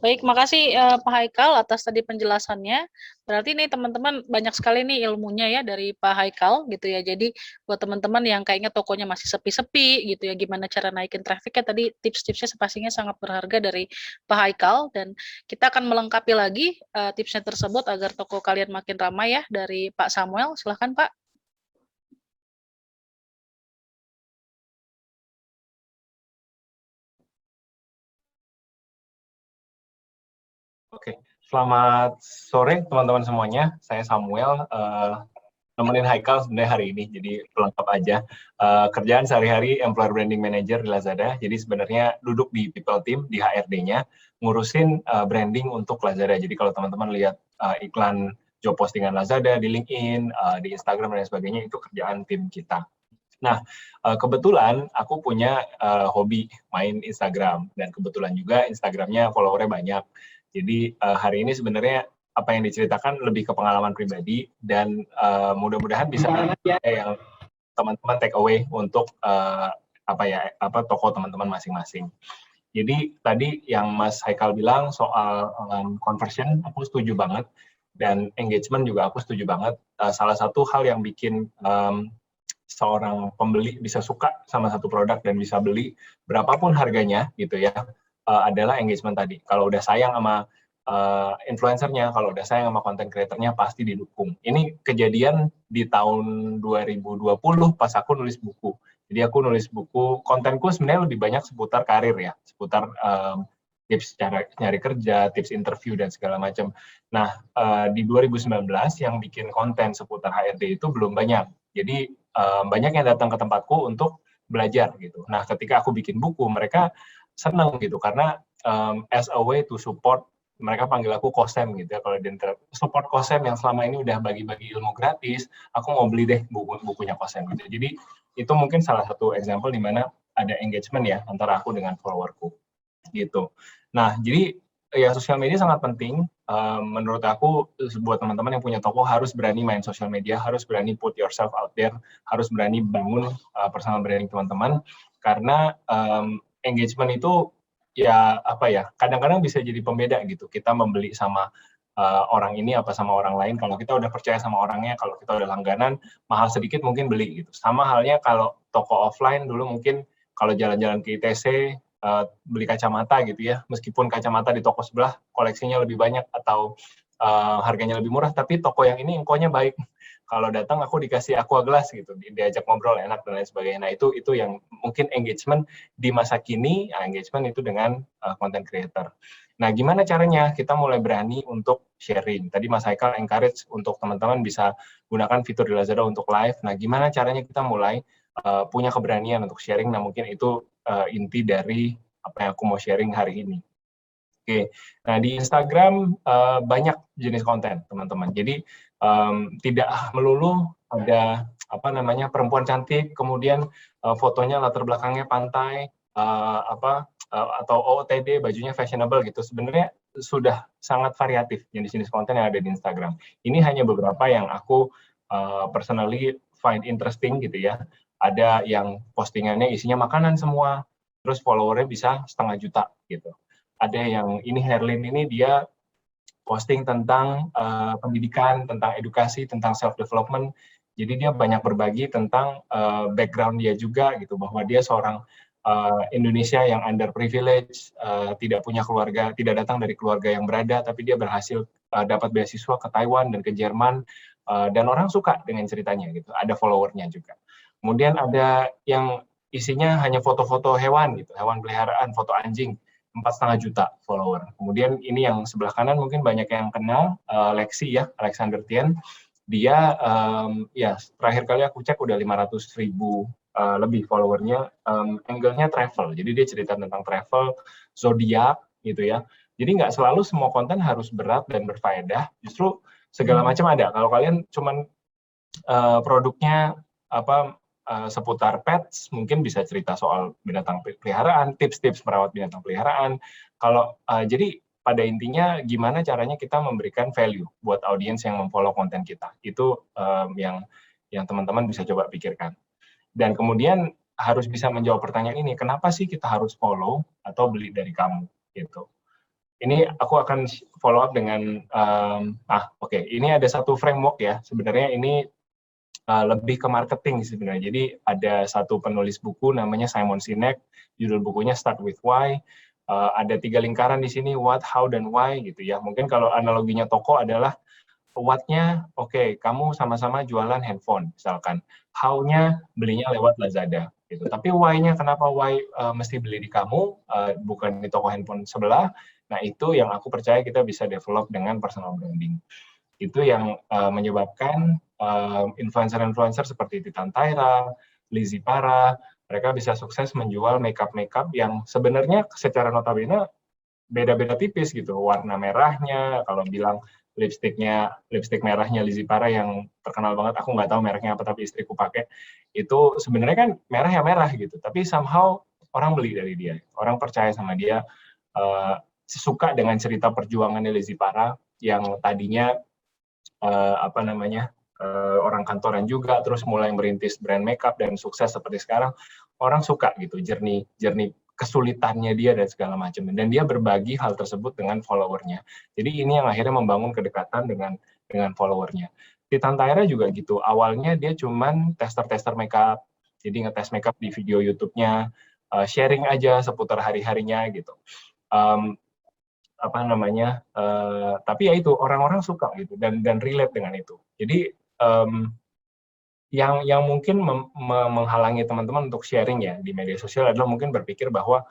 Baik, makasih Pak Haikal atas tadi penjelasannya. Berarti nih teman-teman banyak sekali nih ilmunya ya dari Pak Haikal gitu ya. Jadi buat teman-teman yang kayaknya tokonya masih sepi-sepi gitu ya, gimana cara naikin trafficnya, tadi tips-tipsnya pastinya sangat berharga dari Pak Haikal, dan kita akan melengkapi lagi tipsnya tersebut agar toko kalian makin ramai ya dari Pak Samuel. Silahkan Pak. Oke, selamat sore teman-teman semuanya. Saya Samuel, nemenin Haikal sebenarnya hari ini, jadi pelengkap aja. Kerjaan sehari-hari Employer Branding Manager di Lazada, jadi sebenarnya duduk di People Team, di HRD-nya, ngurusin branding untuk Lazada. Jadi kalau teman-teman lihat iklan job postingan Lazada di LinkedIn, di Instagram, dan sebagainya, itu kerjaan tim kita. Nah, kebetulan aku punya hobi main Instagram, dan kebetulan juga Instagramnya followernya banyak. Jadi hari ini sebenarnya apa yang diceritakan lebih ke pengalaman pribadi, dan mudah-mudahan bisa yang teman-teman take away untuk toko teman-teman masing-masing. Jadi tadi yang Mas Haikal bilang soal conversion, aku setuju banget, dan engagement juga aku setuju banget. Salah satu hal yang bikin seorang pembeli bisa suka sama satu produk dan bisa beli berapapun harganya gitu ya, adalah engagement tadi. Kalau udah sayang sama influencernya, kalau udah sayang sama content creatornya, pasti didukung. Ini kejadian di tahun 2020 pas aku nulis buku. Jadi aku nulis buku, kontenku sebenarnya lebih banyak seputar karir ya, seputar tips cara nyari kerja, tips interview, dan segala macam. Nah, di 2019 yang bikin konten seputar HRD itu belum banyak. Jadi banyak yang datang ke tempatku untuk belajar gitu. Nah, ketika aku bikin buku, mereka senang gitu, karena as a way to support, mereka panggil aku Kosem gitu ya, kalau di internet, support Kosem yang selama ini udah bagi-bagi ilmu gratis, aku mau beli deh bukunya Kosem gitu. Jadi itu mungkin salah satu example di mana ada engagement ya antara aku dengan followerku gitu. Nah, jadi ya sosial media sangat penting. Menurut aku, buat teman-teman yang punya toko harus berani main sosial media, harus berani put yourself out there, harus berani bangun personal branding teman-teman, karena engagement itu ya kadang-kadang bisa jadi pembeda gitu. Kita membeli sama orang ini apa sama orang lain, kalau kita udah percaya sama orangnya, kalau kita udah langganan, mahal sedikit mungkin beli gitu. Sama halnya kalau toko offline dulu, mungkin kalau jalan-jalan ke ITC, beli kacamata gitu ya, meskipun kacamata di toko sebelah koleksinya lebih banyak atau harganya lebih murah, tapi toko yang ini infonya baik. Kalau datang aku dikasih aqua glass gitu, diajak ngobrol enak dan lain sebagainya. Nah, itu yang mungkin engagement di masa kini, engagement itu dengan content creator. Nah, gimana caranya kita mulai berani untuk sharing? Tadi Mas Haikal encourage untuk teman-teman bisa gunakan fitur di Lazada untuk live. Nah, gimana caranya kita mulai punya keberanian untuk sharing? Nah, mungkin itu inti dari apa yang aku mau sharing hari ini. Oke, nah di Instagram banyak jenis konten, teman-teman. Jadi tidak melulu ada perempuan cantik, kemudian fotonya latar belakangnya pantai, atau OOTD, bajunya fashionable gitu. Sebenarnya sudah sangat variatif jenis-jenis konten yang ada di Instagram. Ini hanya beberapa yang aku personally find interesting gitu ya. Ada yang postingannya isinya makanan semua, terus followernya bisa 1,5 juta gitu. Ada yang ini Herlin ini dia posting tentang pendidikan, tentang edukasi, tentang self development. Jadi dia banyak berbagi tentang background dia juga gitu, bahwa dia seorang Indonesia yang underprivileged, tidak punya keluarga, tidak datang dari keluarga yang berada, tapi dia berhasil dapat beasiswa ke Taiwan dan ke Jerman, dan orang suka dengan ceritanya gitu. Ada followernya juga. Kemudian ada yang isinya hanya foto-foto hewan gitu, hewan peliharaan, foto anjing. 4,5 juta follower. Kemudian ini yang sebelah kanan mungkin banyak yang kenal, Lexi ya, Alexander Tian. Dia ya terakhir kali aku cek udah 500.000 lebih followernya. Angle-nya travel, jadi dia cerita tentang travel, zodiak gitu ya. Jadi nggak selalu semua konten harus berat dan berfaedah, justru segala macam ada. Kalau kalian cuman produknya seputar pets, mungkin bisa cerita soal binatang peliharaan, tips-tips merawat binatang peliharaan. Jadi pada intinya gimana caranya kita memberikan value buat audiens yang memfollow konten kita. Itu yang teman-teman bisa coba pikirkan. Dan kemudian harus bisa menjawab pertanyaan ini, kenapa sih kita harus follow atau beli dari kamu gitu. Ini aku akan follow up dengan ini ada satu framework ya. Sebenarnya ini lebih ke marketing sebenarnya. Jadi ada satu penulis buku namanya Simon Sinek, judul bukunya Start with Why. Ada 3 lingkaran di sini, what, how, dan why gitu ya. Mungkin kalau analoginya toko adalah what-nya, kamu sama-sama jualan handphone misalkan. How-nya belinya lewat Lazada gitu. Tapi why-nya kenapa why mesti beli di kamu, bukan di toko handphone sebelah. Nah, itu yang aku percaya kita bisa develop dengan personal branding. Itu yang menyebabkan influencer-influencer seperti Titan Tyra, Lizzie Para, mereka bisa sukses menjual makeup yang sebenarnya secara notabene beda-beda tipis gitu. Warna merahnya, kalau bilang lipstick merahnya Lizzie Para yang terkenal banget, aku nggak tahu mereknya apa, tapi istriku pakai, itu sebenarnya kan merah ya merah gitu, tapi somehow orang beli dari dia, orang percaya sama dia, suka dengan cerita perjuangannya Lizzie Para yang tadinya orang kantoran juga, terus mulai merintis brand makeup dan sukses seperti sekarang. Orang suka gitu, jernih kesulitannya dia dan segala macam. Dan dia berbagi hal tersebut dengan followernya. Jadi ini yang akhirnya membangun kedekatan dengan followernya. Titan Tyra juga gitu. Awalnya dia cuman tester makeup, jadi ngetes makeup di video YouTube-nya, sharing aja seputar hari-harinya gitu. Tapi ya itu orang-orang suka gitu dan relate dengan itu. Jadi yang mungkin menghalangi teman-teman untuk sharing ya di media sosial adalah mungkin berpikir bahwa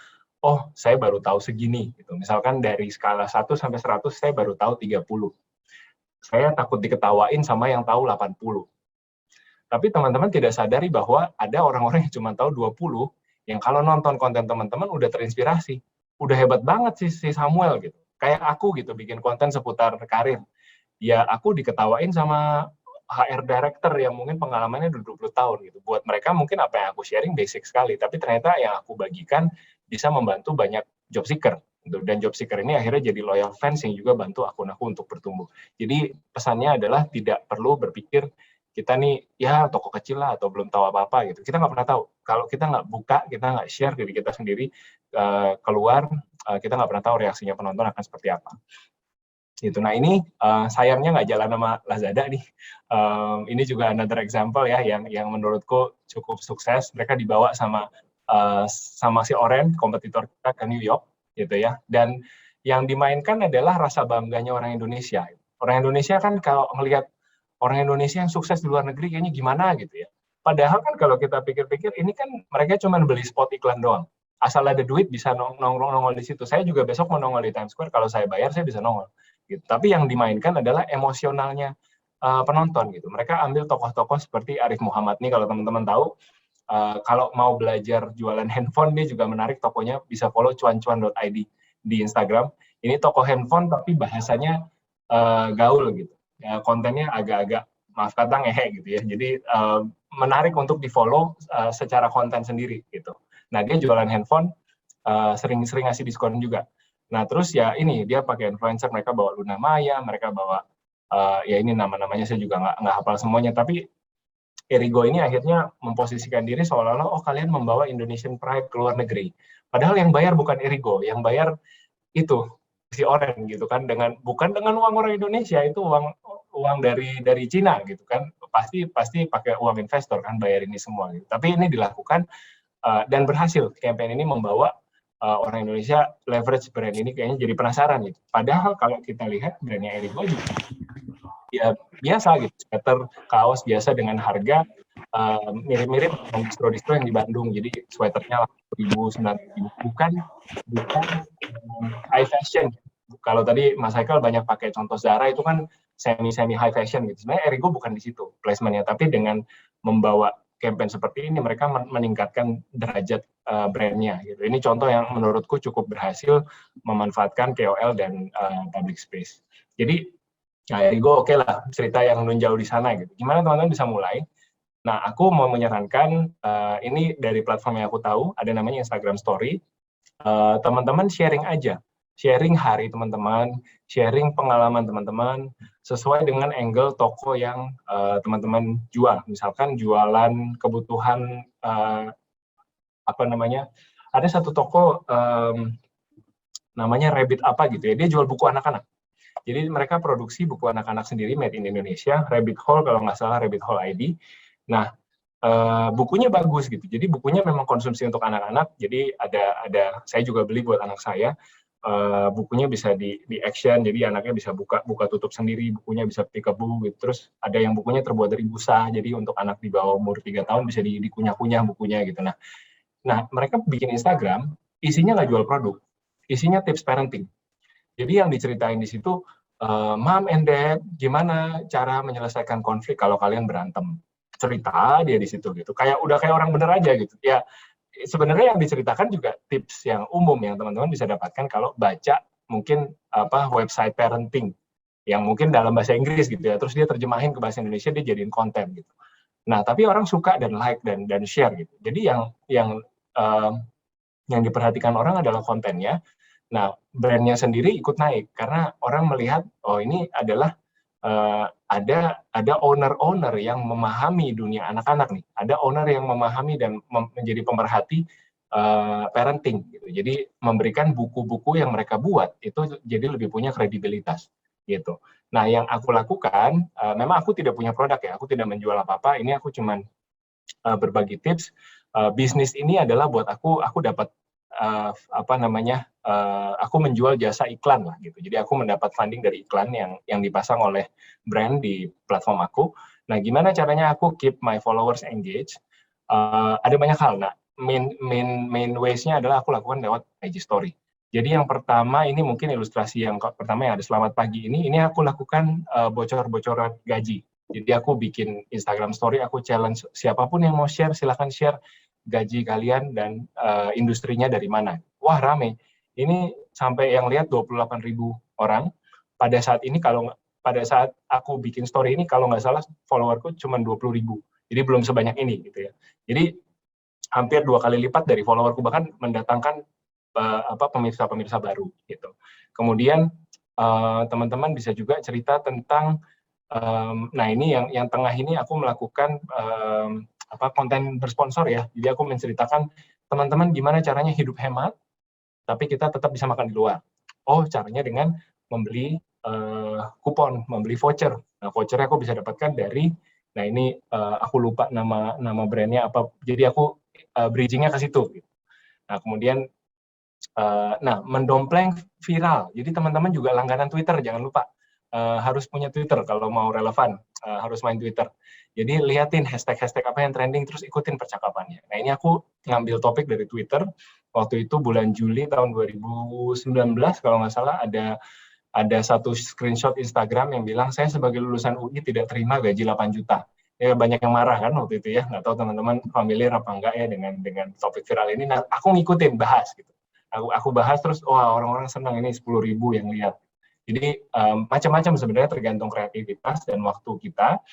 saya baru tahu segini gitu. Misalkan dari skala 1 sampai 100 saya baru tahu 30. Saya takut diketawain sama yang tahu 80. Tapi teman-teman tidak sadari bahwa ada orang-orang yang cuma tahu 20 yang kalau nonton konten teman-teman udah terinspirasi. Udah hebat banget si Samuel gitu. Kayak aku gitu bikin konten seputar karir. Ya aku diketawain sama HR director yang mungkin pengalamannya udah 20 tahun gitu. Buat mereka mungkin apa yang aku sharing basic sekali, tapi ternyata yang aku bagikan bisa membantu banyak job seeker. Dan job seeker ini akhirnya jadi loyal fans yang juga bantu akun aku untuk bertumbuh. Jadi pesannya adalah tidak perlu berpikir kita nih ya toko kecil lah atau belum tahu apa-apa gitu. Kita nggak pernah tahu. Kalau kita nggak buka, kita nggak share diri kita sendiri keluar, kita nggak pernah tahu reaksinya penonton akan seperti apa. Gitu. Nah ini sayangnya nggak jalan sama Lazada nih. Ini juga another example ya yang menurutku cukup sukses. Mereka dibawa sama si Oren, kompetitor kita ke New York gitu ya. Dan yang dimainkan adalah rasa bangganya orang Indonesia. Orang Indonesia kan kalau melihat orang Indonesia yang sukses di luar negeri kayaknya gimana gitu ya. Padahal kan kalau kita pikir-pikir ini kan mereka cuma beli spot iklan doang. Asal ada duit bisa nongol di situ. Saya juga besok mau nongol di Times Square, kalau saya bayar saya bisa nongol. Gitu. Tapi yang dimainkan adalah emosionalnya penonton gitu. Mereka ambil tokoh-tokoh seperti Arif Muhammad nih, kalau teman-teman tahu, kalau mau belajar jualan handphone dia juga menarik, tokonya bisa follow cuan-cuan.id di Instagram. Ini toko handphone tapi bahasanya gaul gitu. Ya, kontennya agak-agak maaf kata ngehe gitu ya. Jadi menarik untuk di-follow secara konten sendiri gitu. Nah, dia jualan handphone, sering-sering ngasih diskon juga. Nah, terus ya ini, dia pakai influencer, mereka bawa Luna Maya, mereka bawa, ya ini nama-namanya saya juga nggak hafal semuanya, tapi Erigo ini akhirnya memposisikan diri seolah-olah, oh kalian membawa Indonesian Pride ke luar negeri. Padahal yang bayar bukan Erigo, yang bayar itu si Oren gitu kan, bukan dengan uang orang Indonesia, itu uang dari Cina gitu kan, pasti pakai uang investor kan bayar ini semua gitu. Tapi ini dilakukan dan berhasil. Campaign ini membawa orang Indonesia leverage brand ini kayaknya jadi penasaran gitu. Padahal kalau kita lihat brandnya Erigo juga ya biasa gitu, sweater kaos biasa dengan harga mirip-mirip distro-distro yang di Bandung. Jadi sweaternya 8.000, 9.000, bukan high fashion. Kalau tadi Mas Haikal banyak pakai contoh Zara, itu kan semi high fashion gitu. Sebenarnya Erigo bukan di situ placementnya, tapi dengan membawa campaign seperti ini mereka meningkatkan derajat brandnya gitu. Ini contoh yang menurutku cukup berhasil memanfaatkan KOL dan public space. Jadi nah, Erigo oke lah, cerita yang nunjau di sana gitu. Gimana teman-teman bisa mulai? Nah, aku mau menyarankan, ini dari platform yang aku tahu, ada namanya Instagram Story. Teman-teman sharing aja. Sharing hari teman-teman, sharing pengalaman teman-teman, sesuai dengan angle toko yang teman-teman jual. Misalkan jualan kebutuhan, ada satu toko namanya Rabbit apa gitu ya, dia jual buku anak-anak. Jadi mereka produksi buku anak-anak sendiri made in Indonesia, Rabbit Hole kalau nggak salah, Rabbit Hole ID. Nah, bukunya bagus gitu. Jadi bukunya memang konsumsi untuk anak-anak. Jadi ada saya juga beli buat anak saya. Bukunya bisa di action, jadi anaknya bisa buka tutup sendiri, bukunya bisa peekaboo gitu. Terus ada yang bukunya terbuat dari busa, jadi untuk anak di bawah umur 3 tahun bisa dikunyah-kunyah bukunya gitu. Nah mereka bikin Instagram, isinya nggak jual produk, isinya tips parenting. Jadi yang diceritain di situ, Mom and Dad, gimana cara menyelesaikan konflik kalau kalian berantem. Cerita dia di situ gitu. Udah kayak orang bener aja gitu. Ya, sebenarnya yang diceritakan juga tips yang umum yang teman-teman bisa dapatkan kalau baca mungkin website parenting yang mungkin dalam bahasa Inggris gitu ya. Terus dia terjemahin ke bahasa Indonesia, dia jadiin konten gitu. Nah, tapi orang suka dan like dan share gitu. Jadi yang diperhatikan orang adalah kontennya. Nah, brandnya sendiri ikut naik karena orang melihat, oh ini adalah ada owner yang memahami dunia anak-anak nih, ada owner yang memahami dan menjadi pemerhati parenting gitu. Jadi memberikan buku-buku yang mereka buat itu jadi lebih punya kredibilitas gitu. Nah, yang aku lakukan, memang aku tidak punya produk ya, aku tidak menjual apa-apa. Ini aku cuman berbagi tips. Bisnis ini adalah buat aku dapat aku menjual jasa iklan lah gitu. Jadi aku mendapat funding dari iklan yang dipasang oleh brand di platform aku. Nah, gimana caranya aku keep my followers engaged? Ada banyak hal. Nah, main ways-nya adalah aku lakukan lewat IG story. Jadi yang pertama ini mungkin ilustrasi yang pertama yang ada selamat pagi ini aku lakukan bocor-bocoran gaji. Jadi aku bikin Instagram story, aku challenge siapapun yang mau share silahkan share gaji kalian dan industrinya dari mana. Wah, rame. Ini sampai yang lihat 28.000 orang. Pada saat aku bikin story ini, kalau nggak salah followerku cuma 20.000. Jadi belum sebanyak ini gitu ya. Jadi hampir 2 kali lipat dari followerku, bahkan mendatangkan pemirsa-pemirsa baru gitu. Kemudian teman-teman bisa juga cerita tentang nah ini yang tengah ini aku melakukan konten bersponsor ya. Jadi aku menceritakan teman-teman gimana caranya hidup hemat, tapi kita tetap bisa makan di luar. Oh, caranya dengan membeli kupon, membeli voucher. Nah, vouchernya aku bisa dapatkan dari, nah ini aku lupa nama brandnya apa. Jadi aku bridging-nya ke situ. Nah, kemudian, mendompleng viral. Jadi teman-teman juga langganan Twitter, jangan lupa. Harus punya Twitter kalau mau relevan, harus main Twitter. Jadi liatin hashtag apa yang trending, terus ikutin percakapannya. Nah, ini aku ngambil topik dari Twitter. Waktu itu bulan Juli tahun 2019 kalau nggak salah ada satu screenshot Instagram yang bilang saya sebagai lulusan UI tidak terima gaji 8 juta. Ya, banyak yang marah kan waktu itu ya. Nggak tahu teman-teman familiar apa enggak ya dengan topik viral ini. Nah, aku ngikutin bahas gitu. Aku bahas terus, wah orang-orang senang, ini 10.000 yang lihat. Jadi macam-macam sebenarnya tergantung kreativitas dan waktu kita.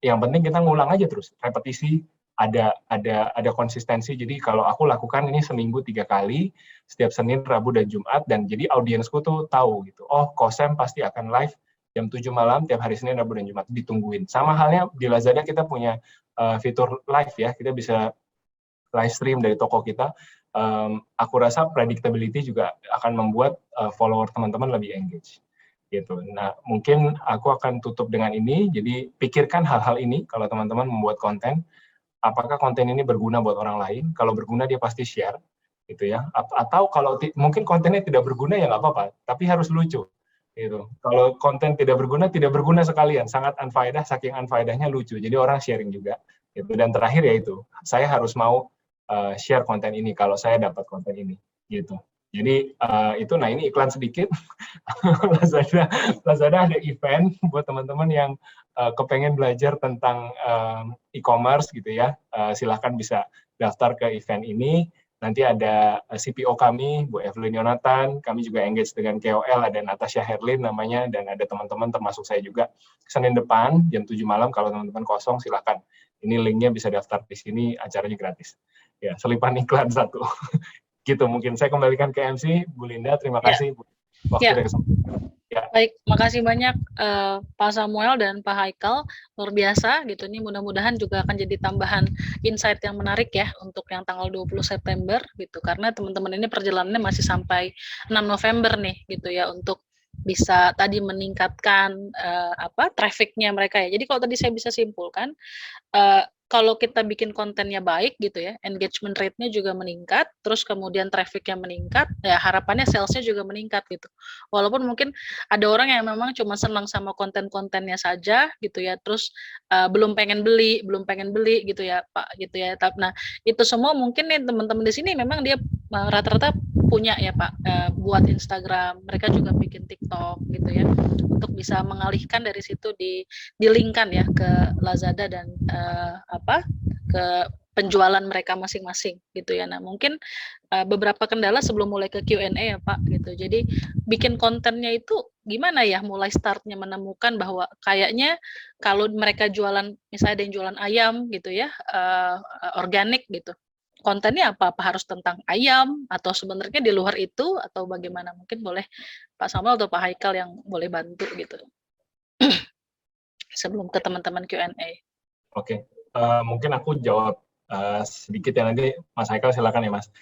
Yang penting kita ngulang aja terus, repetisi ada konsistensi. Jadi kalau aku lakukan ini seminggu 3 kali, setiap Senin, Rabu, dan Jumat, dan jadi audiensku tuh tahu gitu. Oh, Kosem pasti akan live jam 7 malam tiap hari Senin, Rabu, dan Jumat, ditungguin. Sama halnya di Lazada kita punya fitur live ya, kita bisa live stream dari toko kita. Aku rasa predictability juga akan membuat follower teman-teman lebih engage. Gitu. Nah, mungkin aku akan tutup dengan ini. Jadi pikirkan hal-hal ini kalau teman-teman membuat konten. Apakah konten ini berguna buat orang lain? Kalau berguna dia pasti share, gitu ya. Atau kalau mungkin kontennya tidak berguna ya nggak apa-apa, tapi harus lucu. Gitu. Kalau konten tidak berguna sekalian, sangat unfaedah, saking unfaedahnya lucu. Jadi orang sharing juga. Gitu. Dan terakhir yaitu saya harus mau share konten ini kalau saya dapat konten ini. Gitu. Jadi itu, nah ini iklan sedikit. Lazada ada event buat teman-teman yang kepengen belajar tentang e-commerce gitu ya. Silahkan bisa daftar ke event ini. Nanti ada CPO kami, Bu Evelyn Yonatan. Kami juga engage dengan KOL, ada Natasha Herlin namanya, dan ada teman-teman termasuk saya juga. Senin depan jam 7 malam kalau teman-teman kosong silahkan. Ini linknya bisa daftar di sini, acaranya gratis. Ya, selipan iklan satu. Gitu, mungkin saya kembalikan ke MC, Bu Linda, terima kasih waktu dan kesempatan. Ya. Baik, makasih banyak Pak Samuel dan Pak Haikal, luar biasa gitu. Ini mudah-mudahan juga akan jadi tambahan insight yang menarik ya untuk yang tanggal 20 September gitu, karena teman-teman ini perjalanannya masih sampai 6 November nih gitu ya, untuk bisa tadi meningkatkan trafficnya mereka ya. Jadi kalau tadi saya bisa simpulkan, kalau kita bikin kontennya baik gitu ya, engagement rate-nya juga meningkat, terus kemudian traffic-nya meningkat, ya harapannya sales-nya juga meningkat gitu. Walaupun mungkin ada orang yang memang cuma senang sama konten-kontennya saja gitu ya, terus belum pengen beli gitu ya Pak gitu ya. Nah itu semua mungkin nih teman-teman di sini memang dia rata-rata punya ya Pak, buat Instagram, mereka juga bikin TikTok gitu ya, untuk bisa mengalihkan dari situ di-linkkan ya ke Lazada dan ke penjualan mereka masing-masing gitu ya. Nah mungkin beberapa kendala sebelum mulai ke Q&A ya Pak gitu. Jadi bikin kontennya itu gimana ya, mulai startnya menemukan bahwa kayaknya kalau mereka jualan, misalnya ada yang jualan ayam gitu ya, organik gitu, kontennya apa harus tentang ayam atau sebenarnya di luar itu atau bagaimana? Mungkin boleh Pak Samuel atau Pak Haikal yang boleh bantu gitu sebelum ke teman-teman Q&A. Oke. Mungkin aku jawab sedikit ya, nanti Mas Haikal silakan ya Mas.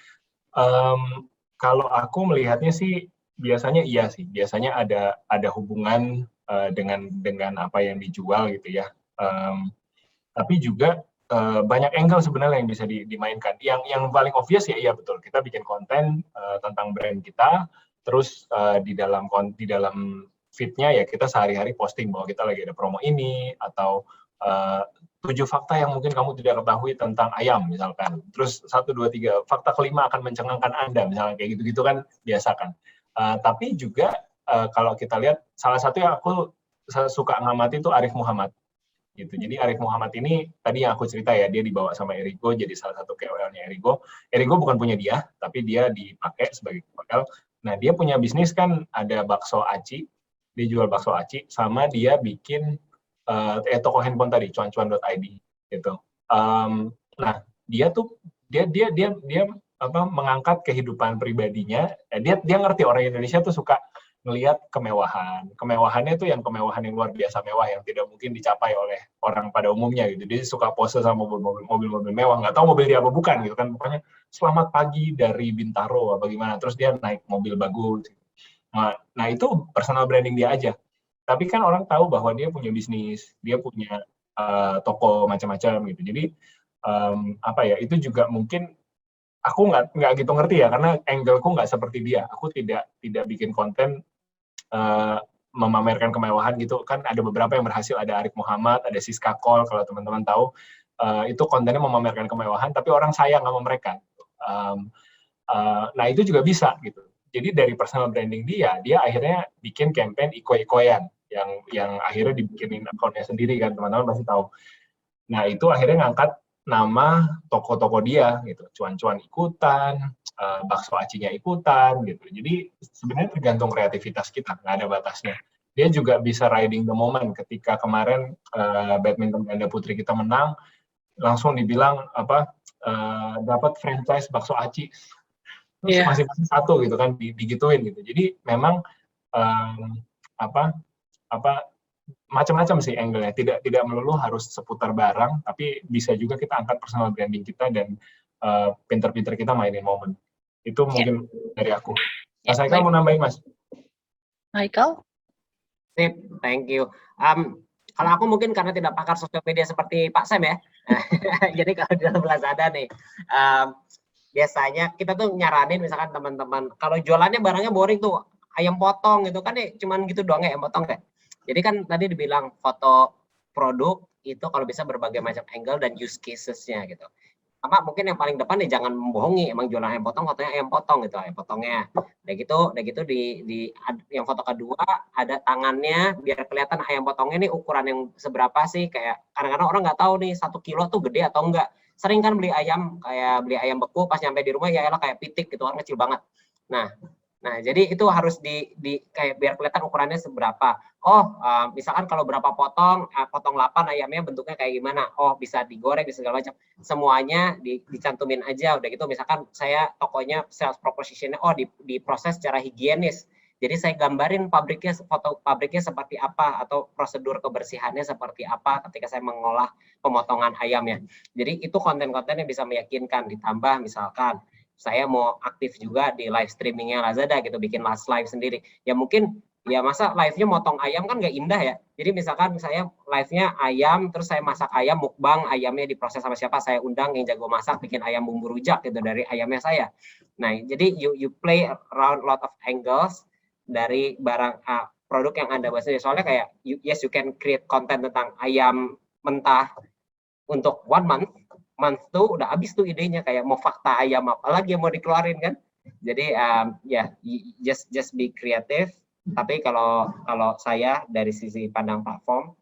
Kalau aku melihatnya sih biasanya iya sih, biasanya ada hubungan dengan apa yang dijual gitu ya. Tapi juga banyak angle sebenarnya yang bisa dimainkan. Yang paling obvious ya iya betul, kita bikin konten tentang brand kita, terus di dalam feed-nya ya kita sehari-hari posting bahwa kita lagi ada promo ini, atau 7 fakta yang mungkin kamu tidak ketahui tentang ayam misalkan. Terus 1, 2, 3 fakta kelima akan mencengangkan Anda misalnya, kayak gitu-gitu kan biasa kan. Tapi juga kalau kita lihat, salah satu yang aku suka ngamati itu Arif Muhammad. Gitu. Jadi Arif Muhammad ini tadi yang aku cerita ya, dia dibawa sama Erigo jadi salah satu KOL-nya Erigo. Erigo bukan punya dia, tapi dia dipakai sebagai KOL. Nah, dia punya bisnis kan ada bakso aci, dia jual bakso aci, sama dia bikin toko handphone tadi, cuan-cuan.id gitu. Nah, dia mengangkat kehidupan pribadinya. Dia ngerti orang Indonesia tuh suka ngelihat kemewahan. Kemewahannya tuh yang kemewahan yang luar biasa mewah yang tidak mungkin dicapai oleh orang pada umumnya gitu. Dia suka pose sama mobil-mobil mewah, nggak tahu mobil dia apa bukan gitu kan. Pokoknya selamat pagi dari Bintaro apa gimana. Terus dia naik mobil bagus. Nah itu personal branding dia aja. Tapi kan orang tahu bahwa dia punya bisnis, dia punya toko macam-macam gitu. Jadi itu juga mungkin aku nggak gitu ngerti ya, karena angle-ku nggak seperti dia. Aku tidak bikin konten memamerkan kemewahan gitu. Kan ada beberapa yang berhasil, ada Arif Muhammad, ada Siska Kol, kalau teman-teman tahu. Itu kontennya memamerkan kemewahan, tapi orang sayang sama mereka. Nah itu juga bisa gitu. Jadi dari personal branding dia akhirnya bikin campaign iko-ikoyan yang akhirnya dibikinin akunnya sendiri kan, teman-teman pasti tahu. Nah itu akhirnya ngangkat nama toko-toko dia gitu, cuan-cuan ikutan, bakso acinya ikutan gitu. Jadi sebenarnya tergantung kreativitas kita, nggak ada batasnya. Dia juga bisa riding the moment. Ketika kemarin badminton ganda putri kita menang, langsung dibilang dapat franchise bakso aci. Terus masing-masing satu gitu kan digituin gitu. Jadi memang macam-macam sih angle-nya. Tidak melulu harus seputar barang, tapi bisa juga kita angkat personal branding kita dan pinter-pinter kita mainin momen. Itu mungkin dari aku. Mas Haikal mau nambahin, Mas? Haikal? Sip, thank you. Kalau aku mungkin karena tidak pakar sosial media seperti Pak Sam ya. Jadi kalau di dalam Lazada nih, biasanya kita tuh nyaranin misalkan teman-teman, kalau jualannya barangnya boring tuh, ayam potong gitu kan ya, cuman gitu doang ya, ayam potong kayak. Jadi kan tadi dibilang foto produk itu kalau bisa berbagai macam angle dan use cases-nya gitu. Sama mungkin yang paling depan nih jangan membohongi, emang jualan ayam potong, fotonya ayam potong gitu, ayam potongnya. Udah gitu di yang foto kedua ada tangannya biar kelihatan ayam potongnya nih ukuran yang seberapa sih, kayak kadang-kadang orang nggak tahu nih 1 kilo tuh gede atau enggak. Sering kan beli ayam beku pas nyampe di rumah ya elah kayak pitik gitu kan, kecil banget. Nah, jadi itu harus di kayak biar kelihatan ukurannya seberapa. Misalkan kalau berapa potong 8 ayamnya bentuknya kayak gimana. Bisa digoreng, bisa segala macam. Semuanya dicantumin aja. Udah gitu misalkan saya tokonya sales proposition-nya diproses secara higienis. Jadi saya gambarin foto pabriknya seperti apa atau prosedur kebersihannya seperti apa ketika saya mengolah pemotongan ayamnya. Jadi itu konten-konten yang bisa meyakinkan. Ditambah misalkan saya mau aktif juga di live streamingnya Lazada gitu, bikin live sendiri. Ya mungkin, ya masa live-nya motong ayam kan nggak indah ya. Jadi misalkan saya live-nya ayam, terus saya masak ayam, mukbang, ayamnya diproses sama siapa, saya undang yang jago masak, bikin ayam bumbu rujak gitu dari ayamnya saya. Nah, jadi you play around lot of angles dari barang produk yang Anda buat sendiri. Soalnya kayak, you can create content tentang ayam mentah untuk 1 month tuh udah habis tuh idenya, kayak mau fakta ayam apa lagi yang mau dikeluarin kan. Jadi just be creative. Tapi kalau saya dari sisi pandang platform,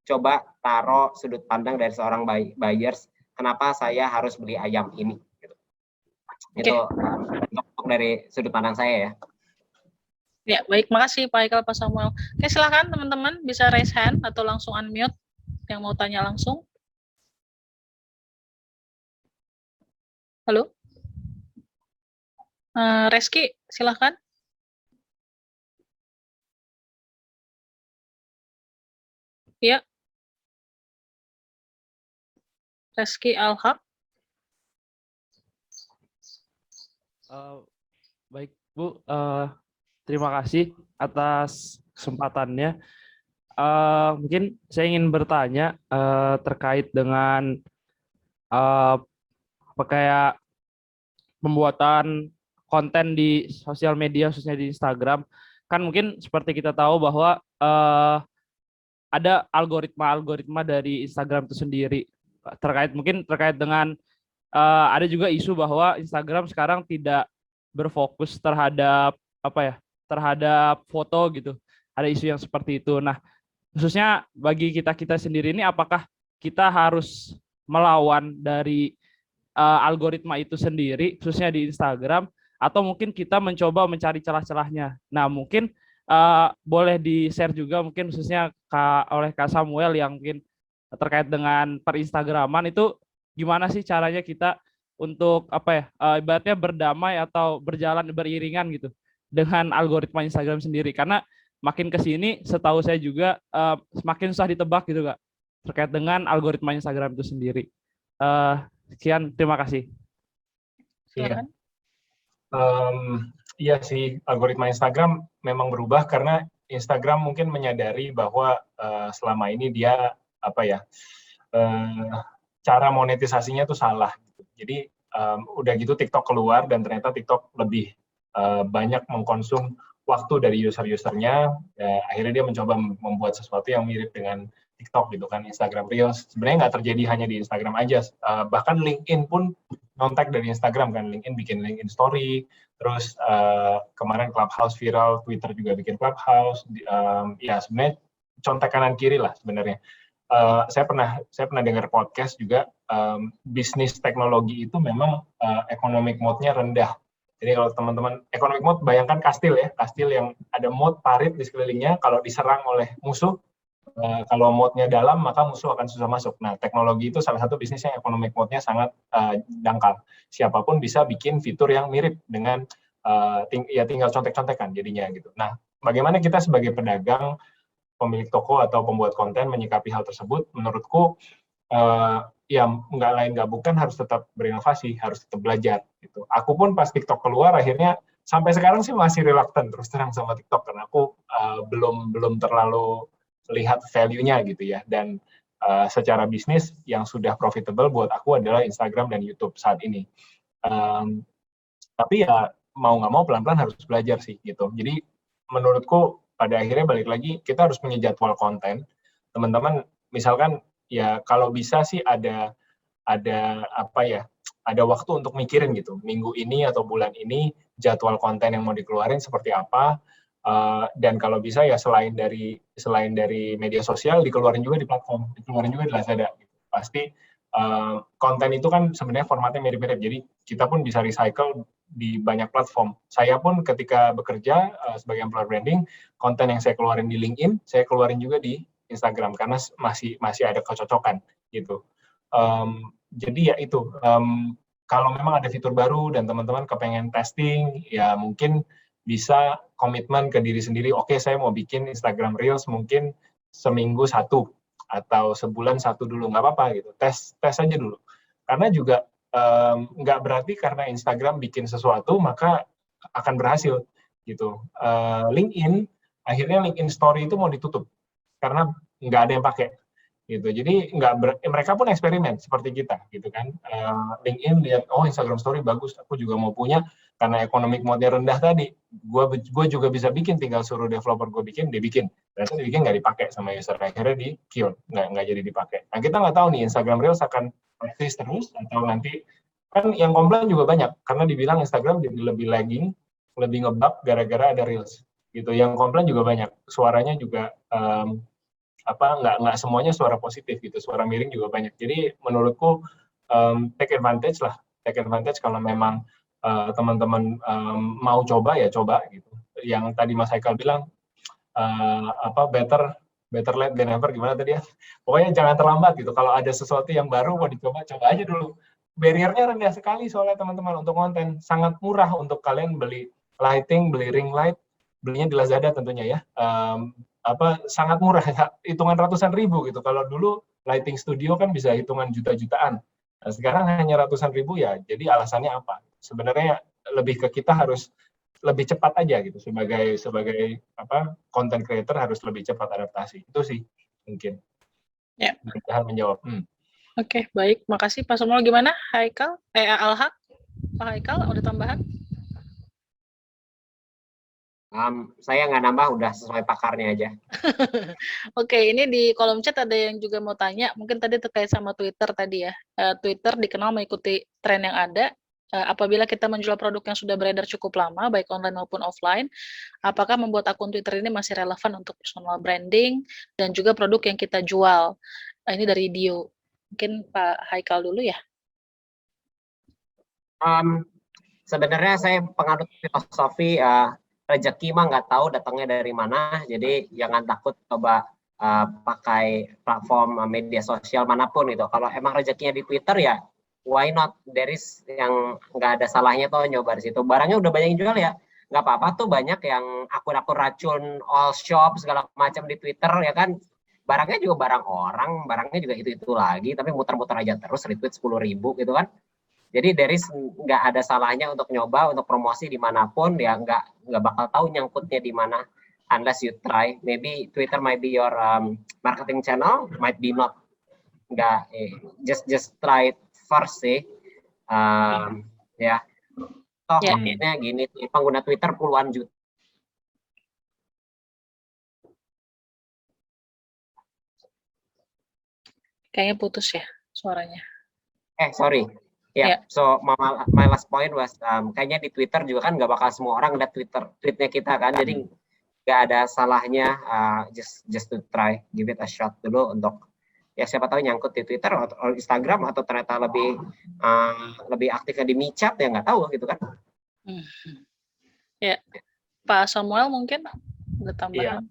coba taruh sudut pandang dari seorang buyers, kenapa saya harus beli ayam ini gitu. Itu untuk dari sudut pandang saya ya. Ya, baik, makasih Pak Haikal, Pak Samuel. Oke, silakan teman-teman bisa raise hand atau langsung unmute yang mau tanya langsung. Halo? Reski, silahkan. Ya. Reski Alhaq. Baik, Bu. Terima kasih atas kesempatannya. Mungkin saya ingin bertanya terkait dengan kayak pembuatan konten di sosial media, khususnya di Instagram. Kan mungkin seperti kita tahu bahwa ada algoritma dari Instagram itu sendiri. Terkait dengan ada juga isu bahwa Instagram sekarang tidak berfokus terhadap terhadap foto gitu. Ada isu yang seperti itu. Nah, khususnya bagi kita sendiri ini, apakah kita harus melawan dari algoritma itu sendiri, khususnya di Instagram, atau mungkin kita mencoba mencari celah-celahnya. Nah, mungkin boleh di-share juga mungkin khususnya oleh Kak Samuel yang mungkin terkait dengan per-Instagraman itu gimana sih caranya kita untuk ibaratnya berdamai atau berjalan beriringan gitu dengan algoritma Instagram sendiri, karena makin ke sini setahu saya juga semakin susah ditebak gitu Kak terkait dengan algoritma Instagram itu sendiri. Sekian, terima kasih. Silakan. Iya sih, algoritma Instagram memang berubah karena Instagram mungkin menyadari bahwa selama ini dia cara monetisasinya tuh salah. Jadi udah gitu TikTok keluar dan ternyata TikTok lebih banyak mengkonsum waktu dari user-usernya. Akhirnya dia mencoba membuat sesuatu yang mirip dengan TikTok gitu kan, Instagram Reels. Sebenarnya nggak terjadi hanya di Instagram aja, bahkan LinkedIn pun ngontek dari Instagram kan. LinkedIn bikin LinkedIn Story, terus kemarin Clubhouse viral, Twitter juga bikin Clubhouse. Ya sebenarnya contek kanan kiri lah sebenarnya. Saya pernah dengar podcast juga, bisnis teknologi itu memang economic mode-nya rendah. Jadi kalau teman-teman economic mode, bayangkan kastil ya, kastil yang ada moat parit di sekelilingnya, kalau diserang oleh musuh Kalau mode-nya dalam, maka musuh akan susah masuk. Nah, teknologi itu salah satu bisnis yang economic mode-nya sangat dangkal. Siapapun bisa bikin fitur yang mirip dengan ya tinggal contek-contekan jadinya gitu. Nah, bagaimana kita sebagai pedagang, pemilik toko atau pembuat konten menyikapi hal tersebut? Menurutku ya nggak lain nggak bukan harus tetap berinovasi, harus tetap belajar gitu. Aku pun pas TikTok keluar akhirnya sampai sekarang sih masih reluctant terus terang sama TikTok karena aku belum terlalu lihat value-nya gitu ya. Dan secara bisnis yang sudah profitable buat aku adalah Instagram dan YouTube saat ini. Tapi ya mau nggak mau pelan-pelan harus belajar sih gitu. Jadi menurutku pada akhirnya balik lagi kita harus punya jadwal konten. Teman-teman misalkan ya kalau bisa sih ada apa ya, ada waktu untuk mikirin gitu, minggu ini atau bulan ini jadwal konten yang mau dikeluarin seperti apa, dan kalau bisa ya selain dari media sosial dikeluarin juga di platform, dikeluarin juga di Lazada. Gitu. Pasti konten itu kan sebenarnya formatnya mirip-mirip, jadi kita pun bisa recycle di banyak platform. Saya pun ketika bekerja sebagai employer branding, konten yang saya keluarin di LinkedIn, saya keluarin juga di Instagram karena masih ada kecocokan gitu. Jadi ya itu, kalau memang ada fitur baru dan teman-teman kepengen testing, ya mungkin bisa komitmen ke diri sendiri, oke saya mau bikin Instagram Reels mungkin seminggu 1 atau sebulan 1 dulu, nggak apa-apa gitu, tes aja dulu. Karena juga nggak berarti karena Instagram bikin sesuatu maka akan berhasil gitu. LinkedIn, akhirnya LinkedIn Story itu mau ditutup karena nggak ada yang pakai gitu. Jadi mereka pun eksperimen seperti kita gitu kan. LinkedIn lihat Instagram Story bagus, aku juga mau punya karena economic mode-nya rendah tadi. Gue juga bisa bikin, tinggal suruh developer gue bikin, dia bikin. Ternyata dia bikin nggak dipakai sama user, akhirnya di kill, nggak jadi dipakai. Nah kita nggak tahu nih Instagram Reels akan eksis terus atau nanti kan yang komplain juga banyak karena dibilang Instagram jadi lebih lagging, lebih ngebug gara-gara ada Reels gitu. Yang komplain juga banyak, suaranya juga nggak semuanya suara positif gitu, suara miring juga banyak. Jadi menurutku take advantage kalau memang teman-teman mau coba ya coba gitu. Yang tadi Mas Haikal bilang better late than never, gimana tadi ya, pokoknya jangan terlambat gitu. Kalau ada sesuatu yang baru mau dicoba, coba aja dulu. Barriernya rendah sekali soalnya teman-teman untuk konten, sangat murah untuk kalian beli lighting, beli ring light, belinya di Lazada tentunya ya. Sangat murah, hitungan ratusan ribu gitu. Kalau dulu lighting studio kan bisa hitungan juta-jutaan. Nah, sekarang hanya ratusan ribu ya. Jadi alasannya apa? Sebenarnya lebih ke kita harus lebih cepat aja gitu sebagai content creator harus lebih cepat adaptasi. Itu sih mungkin. Ya. Mudah-mudahan menjawab. Oke, baik. Makasih Pak Samuel. Gimana Haikal? Alhaq? Pak Haikal ada tambahan? Saya nggak nambah, udah sesuai pakarnya aja. Oke, ini di kolom chat ada yang juga mau tanya, mungkin tadi terkait sama Twitter tadi ya. Twitter dikenal mengikuti tren yang ada. Apabila kita menjual produk yang sudah beredar cukup lama, baik online maupun offline, apakah membuat akun Twitter ini masih relevan untuk personal branding dan juga produk yang kita jual? Ini dari Dio. Mungkin Pak Haikal dulu ya. Sebenarnya saya penganut filosofi rezeki mah nggak tahu datangnya dari mana, jadi jangan takut coba pakai platform media sosial manapun itu. Kalau emang rezekinya di Twitter ya why not, there is yang nggak ada salahnya tuh nyoba di situ. Barangnya udah banyak yang jual ya, nggak apa-apa tuh, banyak yang akun-akun racun all shop segala macam di Twitter ya kan. Barangnya juga barang orang, barangnya juga itu lagi, tapi muter-muter aja terus, retweet 10.000 gitu kan. Jadi dari nggak ada salahnya untuk nyoba, untuk promosi dimanapun, ya nggak bakal tahu nyangkutnya di mana unless you try. Maybe Twitter might be your marketing channel, might be not. Nggak, just try it first sih. Ya. Toh maksudnya gini, pengguna Twitter puluhan juta. Kayaknya putus ya suaranya. Sorry. Ya, so my last point was kayaknya di Twitter juga kan nggak bakal semua orang lihat tweetnya kita kan, jadi nggak ada salahnya just to try, give it a shot dulu untuk ya siapa tahu nyangkut di Twitter atau Instagram atau ternyata lebih aktifnya di MiChat, ya nggak tahu gitu kan. Ya, Pak Samuel mungkin ada tambahan.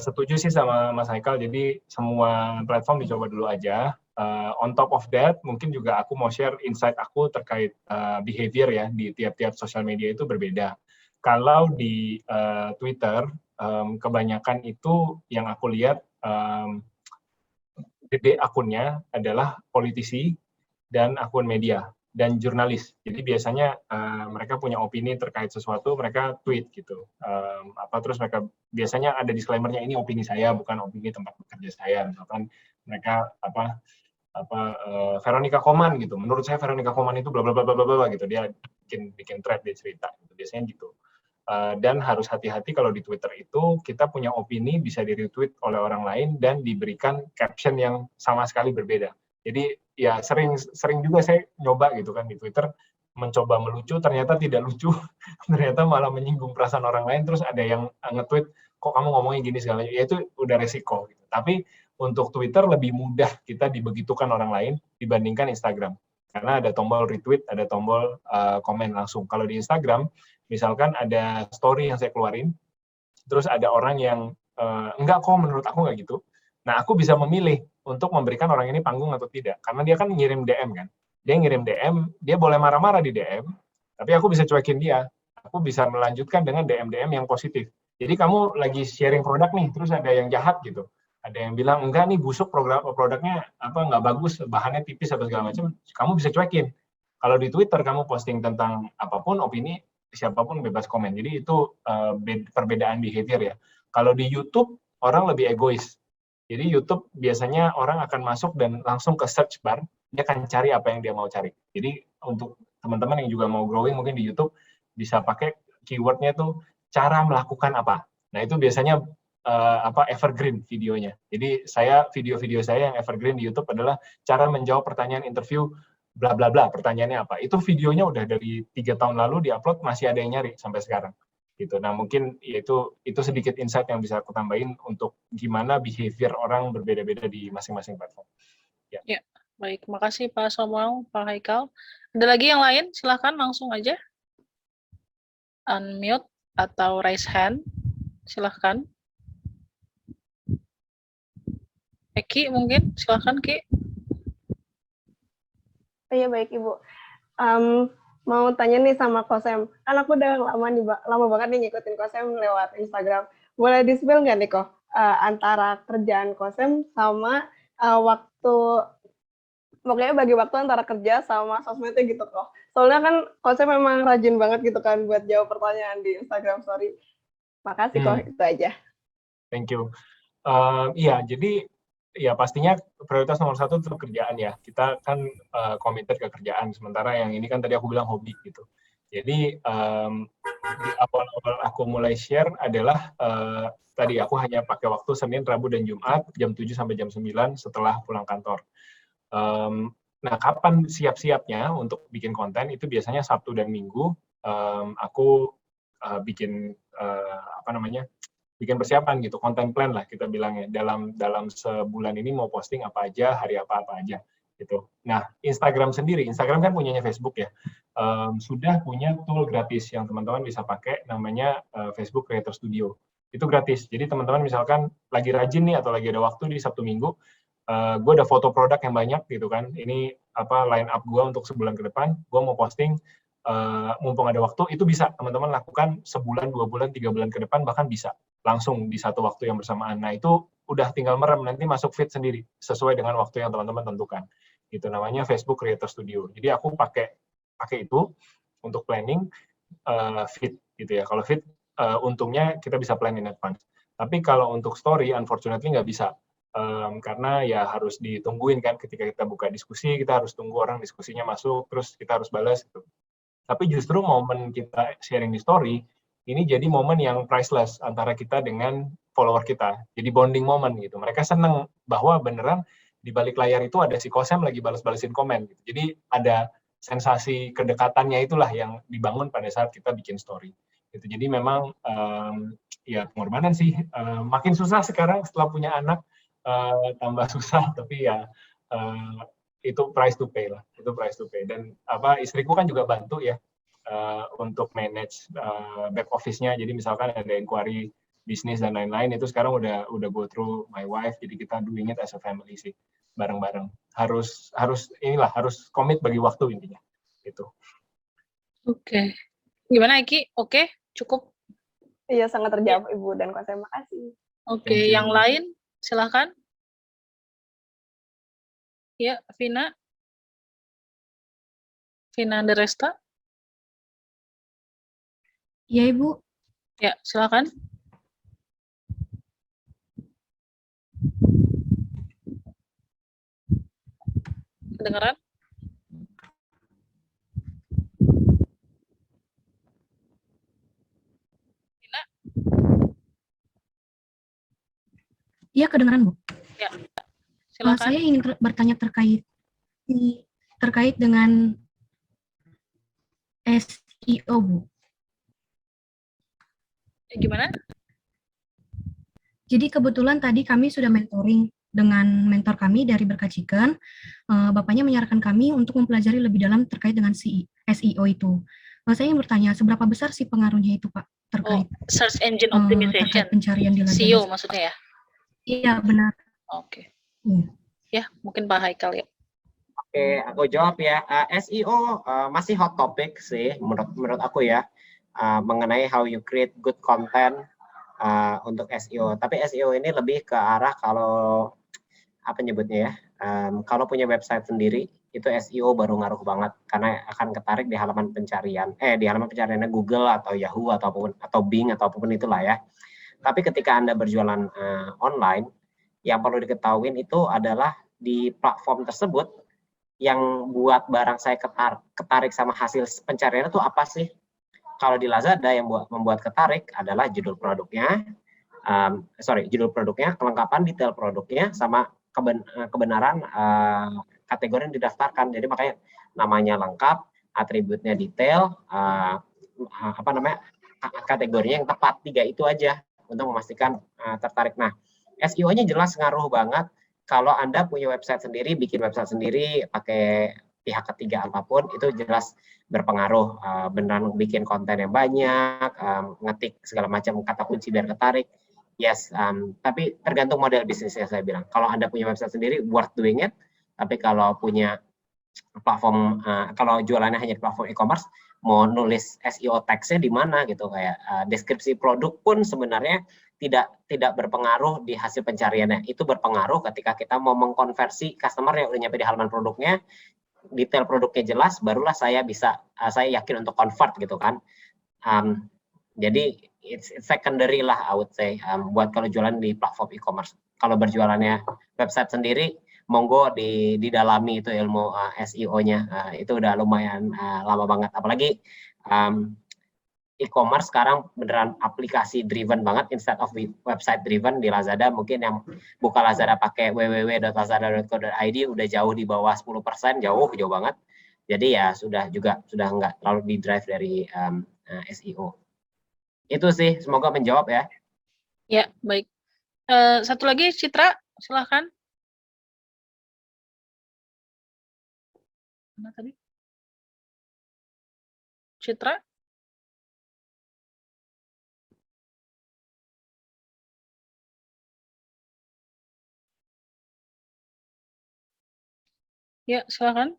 setuju sih sama Mas Haikal, jadi semua platform dicoba dulu aja. On top of that, mungkin juga aku mau share insight aku terkait behavior ya, di tiap-tiap sosial media itu berbeda. Kalau di Twitter, kebanyakan itu yang aku lihat, gede akunnya adalah politisi dan akun media dan jurnalis. Jadi biasanya mereka punya opini terkait sesuatu, mereka tweet gitu. Terus mereka biasanya ada disclaimer-nya, ini opini saya, bukan opini tempat bekerja saya. Misalkan mereka Veronica Koman gitu. Menurut saya Veronica Koman itu bla bla bla bla bla gitu. Dia bikin thread, dia cerita gitu. Biasanya gitu. Dan harus hati-hati kalau di Twitter itu kita punya opini bisa di-retweet oleh orang lain dan diberikan caption yang sama sekali berbeda. Jadi ya sering juga saya nyoba gitu kan di Twitter, mencoba melucu, ternyata tidak lucu, ternyata malah menyinggung perasaan orang lain, terus ada yang nge-tweet, kok kamu ngomongnya gini segala, ya itu udah resiko. Gitu. Tapi untuk Twitter lebih mudah kita dibegitukan orang lain dibandingkan Instagram. Karena ada tombol retweet, ada tombol komen langsung. Kalau di Instagram, misalkan ada story yang saya keluarin, terus ada orang yang enggak kok, menurut aku enggak gitu. Nah, aku bisa memilih untuk memberikan orang ini panggung atau tidak. Karena dia kan ngirim DM kan. Dia ngirim DM, dia boleh marah-marah di DM, tapi aku bisa cuekin dia. Aku bisa melanjutkan dengan DM-DM yang positif. Jadi kamu lagi sharing produk nih, terus ada yang jahat gitu. Ada yang bilang, enggak nih busuk produknya nggak bagus, bahannya tipis atau segala macam, kamu bisa cuekin. Kalau di Twitter kamu posting tentang apapun, opini, siapapun bebas komen. Jadi itu perbedaan behavior ya. Kalau di YouTube, orang lebih egois. Jadi YouTube biasanya orang akan masuk dan langsung ke search bar, dia akan cari apa yang dia mau cari. Jadi untuk teman-teman yang juga mau growing mungkin di YouTube, bisa pakai keywordnya tuh cara melakukan apa. Nah itu biasanya evergreen videonya. Jadi video-video saya yang evergreen di YouTube adalah cara menjawab pertanyaan interview bla bla bla, pertanyaannya apa. Itu videonya udah dari 3 tahun lalu diupload, masih ada yang nyari sampai sekarang. Gitu. Nah, mungkin itu sedikit insight yang bisa aku tambahin untuk gimana behavior orang berbeda-beda di masing-masing platform. Ya. Ya, baik. Makasih Pak Somau, Pak Haikal. Ada lagi yang lain? Silahkan langsung aja. Unmute atau raise hand. Silahkan. Eki mungkin, silahkan Ki. Iya baik Ibu. Mau tanya nih sama Kosem. Kan aku udah lama banget nih ngikutin Kosem lewat Instagram. Boleh di-spill nggak nih kok antara kerjaan Kosem sama waktu, pokoknya bagi waktu antara kerja sama sosmednya gitu kok. Soalnya kan Kosem memang rajin banget gitu kan buat jawab pertanyaan di Instagram story. Makasih kok, itu aja. Thank you. Iya, jadi ya pastinya prioritas nomor 1 tetap kerjaan ya. Kita kan committed ke kerjaan, sementara yang ini kan tadi aku bilang hobi gitu. Jadi di awal-awal aku mulai share adalah tadi aku hanya pakai waktu Senin, Rabu, dan Jumat, jam 7 sampai jam 9 setelah pulang kantor. Nah, kapan siap-siapnya untuk bikin konten, itu biasanya Sabtu dan Minggu, aku bikin bikin persiapan gitu, konten plan lah kita bilangnya, dalam sebulan ini mau posting apa aja, hari apa aja gitu. Nah, Instagram sendiri, Instagram kan punyanya Facebook ya, sudah punya tool gratis yang teman-teman bisa pakai, namanya Facebook Creator Studio. Itu gratis, jadi teman-teman misalkan lagi rajin nih atau lagi ada waktu di Sabtu Minggu, gue ada foto produk yang banyak gitu kan, ini line up gue untuk sebulan ke depan, gue mau posting, mumpung ada waktu, itu bisa teman-teman lakukan sebulan, 2 bulan, 3 bulan ke depan, bahkan bisa langsung di satu waktu yang bersamaan. Nah, itu udah tinggal merem, nanti masuk feed sendiri, sesuai dengan waktu yang teman-teman tentukan. Itu namanya Facebook Creator Studio. Jadi aku pakai itu untuk planning feed gitu ya. Kalau feed, untungnya kita bisa plan in advance. Tapi kalau untuk story, unfortunately nggak bisa. Karena ya harus ditungguin kan, ketika kita buka diskusi, kita harus tunggu orang diskusinya masuk, terus kita harus balas gitu. Tapi justru momen kita sharing di story, ini jadi momen yang priceless antara kita dengan follower kita. Jadi bonding moment gitu. Mereka seneng bahwa beneran di balik layar itu ada si Kosem lagi balas-balasin komen. Gitu. Jadi ada sensasi kedekatannya itulah yang dibangun pada saat kita bikin story. Gitu. Jadi memang ya pengorbanan sih. Makin susah sekarang setelah punya anak, tambah susah. Tapi ya itu price to pay lah. Itu price to pay. Dan istriku kan juga bantu ya. Untuk manage back office-nya, jadi misalkan ada inquiry bisnis dan lain-lain itu sekarang udah go through my wife, jadi kita doing it as a family sih, bareng-bareng. Harus komit bagi waktu intinya gitu. Oke. Gimana Eki? Oke, cukup. Iya, sangat terjawab Ibu dan Kosem. Makasih. Oke, Thank you. yang lain silakan. Ya, Vina. Vina Anderesta. Iya, Ibu. Ya, silakan. Kedengeran? Vina? Iya, kedengaran, Bu. Ya, silakan. Saya ingin bertanya terkait dengan SEO, Bu. Gimana? Jadi kebetulan tadi kami sudah mentoring dengan mentor kami dari Berkah Chicken. Bapaknya menyarankan kami untuk mempelajari lebih dalam terkait dengan SEO itu. Saya ingin bertanya, seberapa besar sih pengaruhnya itu, Pak, terkait Search Engine terkait Optimization. pencarian di Lazada? SEO maksudnya ya? Iya, benar. Oke. Iya. Ya, mungkin Pak Haikal ya. Oke, aku jawab ya. SEO masih hot topic sih menurut aku ya, mengenai how you create good content untuk SEO. Tapi SEO ini lebih ke arah kalau apa nyebutnya ya, kalau punya website sendiri itu SEO baru ngaruh banget karena akan ketarik di halaman pencarian, di halaman pencariannya Google atau Yahoo atau Bing atau apapun itulah ya. Tapi ketika Anda berjualan online, yang perlu diketahui itu adalah di platform tersebut yang buat barang saya ketarik sama hasil pencarian itu apa sih? Kalau di Lazada yang membuat ketarik adalah judul produknya, kelengkapan detail produknya, sama kebenaran kategori yang didaftarkan. Jadi makanya namanya lengkap, atributnya detail, kategorinya yang tepat, 3 itu aja untuk memastikan tertarik. Nah, SEO-nya jelas ngaruh banget. Kalau Anda punya website sendiri, bikin website sendiri, pakai pihak ketiga apapun, itu jelas berpengaruh. Beneran bikin konten yang banyak, ngetik segala macam kata kunci biar ketarik. Yes, tapi tergantung model bisnisnya saya bilang. Kalau Anda punya website sendiri, worth doing it. Tapi kalau punya platform, kalau jualannya hanya di platform e-commerce, mau nulis SEO text-nya di mana gitu, kayak deskripsi produk pun sebenarnya tidak berpengaruh di hasil pencariannya. Itu berpengaruh ketika kita mau mengkonversi customer yang udah nyampe di halaman produknya, detail produknya jelas, barulah saya yakin untuk convert gitu kan. Jadi it's secondary lah, I would say, buat kalau jualan di platform e-commerce. Kalau berjualannya website sendiri, monggo didalami itu ilmu SEO-nya. Itu udah lumayan lama banget. Apalagi e-commerce sekarang beneran aplikasi driven banget instead of website driven. Di Lazada mungkin yang buka Lazada pakai www.lazada.co.id udah jauh di bawah 10%, jauh banget. Jadi ya sudah nggak terlalu di drive dari SEO. Itu sih, semoga menjawab ya. Ya, baik. Satu lagi, Citra, silahkan. Mana tadi? Citra? Ya, silahkan.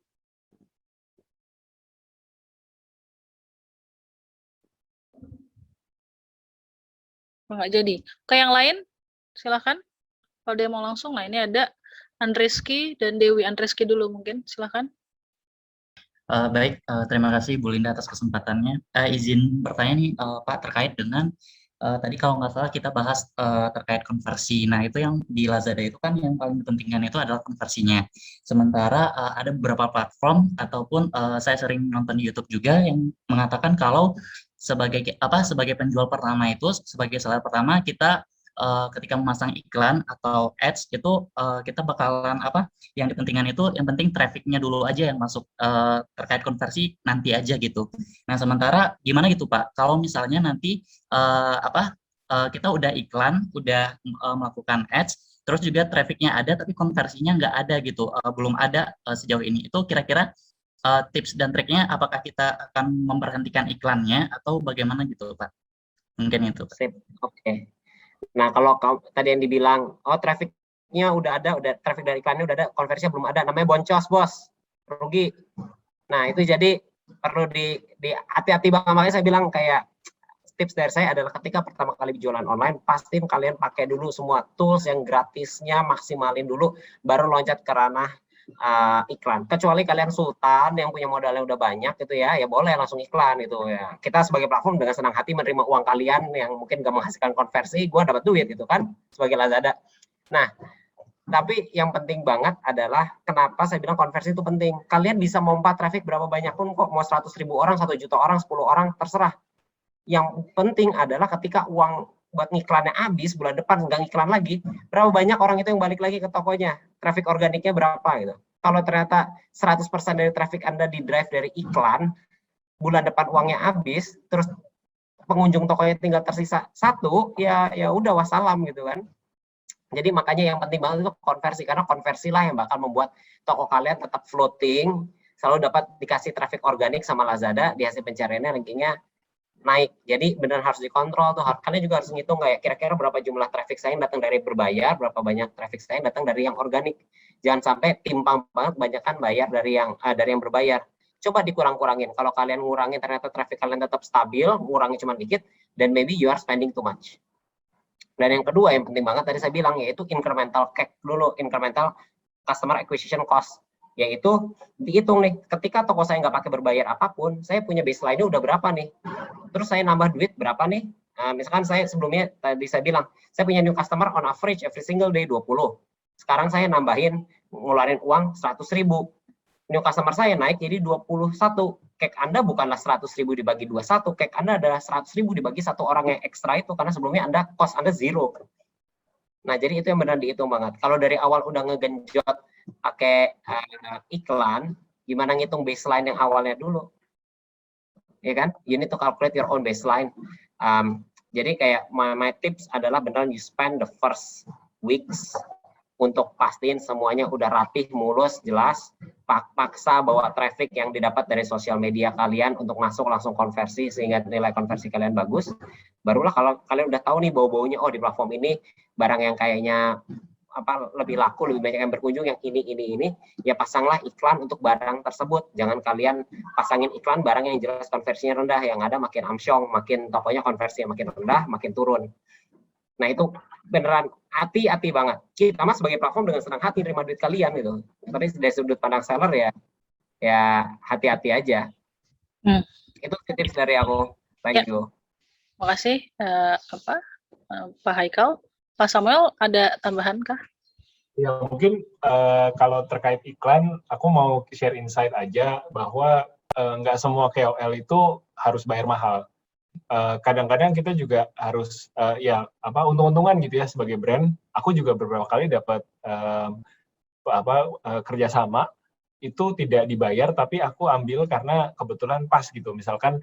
Nggak jadi. Ke yang lain, silahkan. Kalau dia mau langsung, nah ini ada Andreski dan Dewi. Andreski dulu mungkin, silahkan. Baik, terima kasih Bu Linda atas kesempatannya. Izin bertanya nih Pak, terkait dengan tadi kalau nggak salah kita bahas terkait konversi. Nah itu yang di Lazada itu kan yang paling dipentingkan itu adalah konversinya. Sementara ada beberapa platform ataupun saya sering nonton di YouTube juga yang mengatakan kalau sebagai penjual pertama itu, sebagai seller pertama kita ketika memasang iklan atau ads itu kita bakalan yang dipentingkan itu yang penting trafficnya dulu aja yang masuk, terkait konversi nanti aja gitu. Nah sementara gimana gitu Pak kalau misalnya nanti kita udah iklan, udah melakukan ads, terus juga trafficnya ada tapi konversinya nggak ada gitu, belum ada sejauh ini. Itu kira-kira tips dan triknya apakah kita akan memberhentikan iklannya atau bagaimana gitu Pak? Mungkin itu. Sip, oke. Nah, kalau tadi yang dibilang, oh trafficnya udah ada, udah traffic dari iklannya udah ada, konversinya belum ada, namanya boncos bos, rugi. Nah itu jadi perlu di hati-hati banget, makanya saya bilang kayak tips dari saya adalah ketika pertama kali jualan online, pastiin kalian pakai dulu semua tools yang gratisnya, maksimalin dulu, baru loncat ke ranah iklan. Kecuali kalian sultan yang punya modalnya udah banyak gitu ya boleh langsung iklan itu ya. Kita sebagai platform dengan senang hati menerima uang kalian yang mungkin gak menghasilkan konversi, gue dapat duit gitu kan sebagai Lazada. Nah, tapi yang penting banget adalah kenapa saya bilang konversi itu penting. Kalian bisa mompa traffic berapa banyak pun kok, mau 100.000 orang, 1 juta orang, 10 orang, terserah. Yang penting adalah ketika uang buat ngiklannya habis, bulan depan nggak ngiklan lagi, berapa banyak orang itu yang balik lagi ke tokonya, traffic organiknya berapa gitu. Kalau ternyata 100% dari traffic Anda di drive dari iklan, bulan depan uangnya habis, terus pengunjung tokonya tinggal tersisa 1, ya udah wassalam gitu kan. Jadi makanya yang penting banget itu konversi, karena konversi lah yang bakal membuat toko kalian tetap floating, selalu dapat dikasih traffic organik sama Lazada, di hasil pencariannya rankingnya naik. Jadi benar harus dikontrol tuh. Kalian juga harus ngitung kayak kira-kira berapa jumlah traffic saya yang datang dari berbayar, berapa banyak traffic saya yang datang dari yang organik. Jangan sampai timpang banget banyakkan bayar dari yang berbayar. Coba dikurang-kurangin. Kalau kalian ngurangin ternyata traffic kalian tetap stabil, ngurangi cuma dikit, then maybe you are spending too much. Dan yang kedua yang penting banget tadi saya bilang yaitu incremental CAC dulu, incremental customer acquisition cost. Yaitu dihitung nih, ketika toko saya nggak pakai berbayar apapun, saya punya baseline-nya udah berapa nih? Terus saya nambah duit berapa nih? Misalkan saya sebelumnya tadi saya bilang, saya punya new customer on average every single day 20. Sekarang saya nambahin, ngeluarin uang 100.000. New customer saya naik jadi 21. CAC Anda bukanlah 100.000 dibagi 21, CAC Anda adalah 100.000 dibagi satu orang yang ekstra itu, karena sebelumnya cost Anda 0. Nah, jadi itu yang benar dihitung banget. Kalau dari awal udah ngegenjot pakai iklan, gimana ngitung baseline yang awalnya dulu? Ya kan? You need to calculate your own baseline. Jadi kayak my tips adalah beneran you spend the first weeks untuk pastiin semuanya udah rapih, mulus, jelas, paksa bawa traffic yang didapat dari sosial media kalian untuk masuk langsung konversi sehingga nilai konversi kalian bagus. Barulah kalau kalian udah tahu nih bau-baunya, oh di platform ini barang yang kayaknya lebih laku, lebih banyak yang berkunjung, yang ini, ya pasanglah iklan untuk barang tersebut. Jangan kalian pasangin iklan barang yang jelas konversinya rendah, yang ada makin amsyong, makin tokonya konversinya makin rendah, makin turun. Nah itu beneran hati-hati banget. Kita mah sebagai platform dengan senang hati terima duit kalian gitu. Tapi dari sudut pandang seller ya hati-hati aja. Itu tips dari aku. Thank you. Makasih Pak Haikal. Pak Samuel ada tambahan kah? Ya mungkin kalau terkait iklan, aku mau share insight aja bahwa nggak semua KOL itu harus bayar mahal. Kadang-kadang kita juga harus untung-untungan gitu ya sebagai brand. Aku juga beberapa kali dapat kerjasama itu tidak dibayar, tapi aku ambil karena kebetulan pas gitu. Misalkan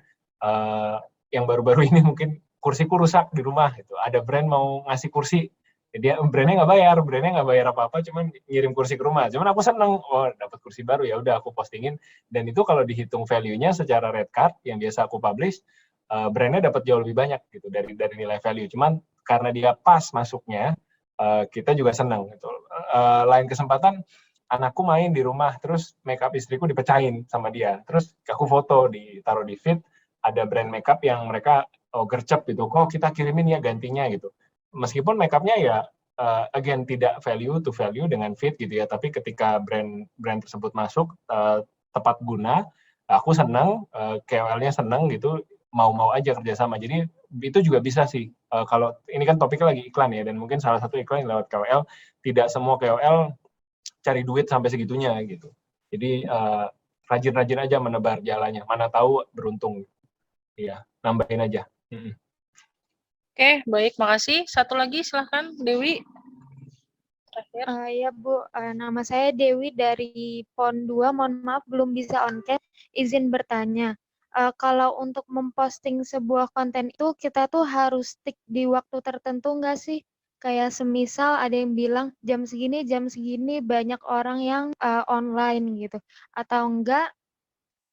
yang baru-baru ini mungkin kursiku rusak di rumah gitu. Ada brand mau ngasih kursi, dia brandnya nggak bayar apa-apa, cuman ngirim kursi ke rumah. Cuman aku seneng, oh dapat kursi baru, ya udah aku postingin. Dan itu kalau dihitung value-nya secara red card yang biasa aku publish, brandnya dapat jauh lebih banyak gitu dari nilai value. Cuman karena dia pas masuknya, kita juga seneng gitu. Lain kesempatan anakku main di rumah, terus makeup istriku dipecahin sama dia. Terus aku foto, ditaruh di feed, ada brand makeup yang mereka gercep gitu, kok kita kirimin ya gantinya gitu. Meskipun makeupnya ya again tidak value to value dengan feed gitu ya, tapi ketika brand tersebut masuk tepat guna, aku senang, KOL-nya senang gitu, mau aja kerjasama. Jadi itu juga bisa sih. Kalau ini kan topiknya lagi iklan ya, dan mungkin salah satu iklan yang lewat KOL, tidak semua KOL cari duit sampai segitunya gitu. Jadi rajin-rajin aja menebar jalannya. Mana tahu beruntung. Iya, nambahin aja. Oke, baik, makasih. Satu lagi silahkan Dewi. Ya Bu, nama saya Dewi dari PON 2, mohon maaf belum bisa on cam. Izin bertanya, kalau untuk memposting sebuah konten itu kita tuh harus stick di waktu tertentu nggak sih? Kayak semisal ada yang bilang jam segini banyak orang yang online gitu. Atau enggak,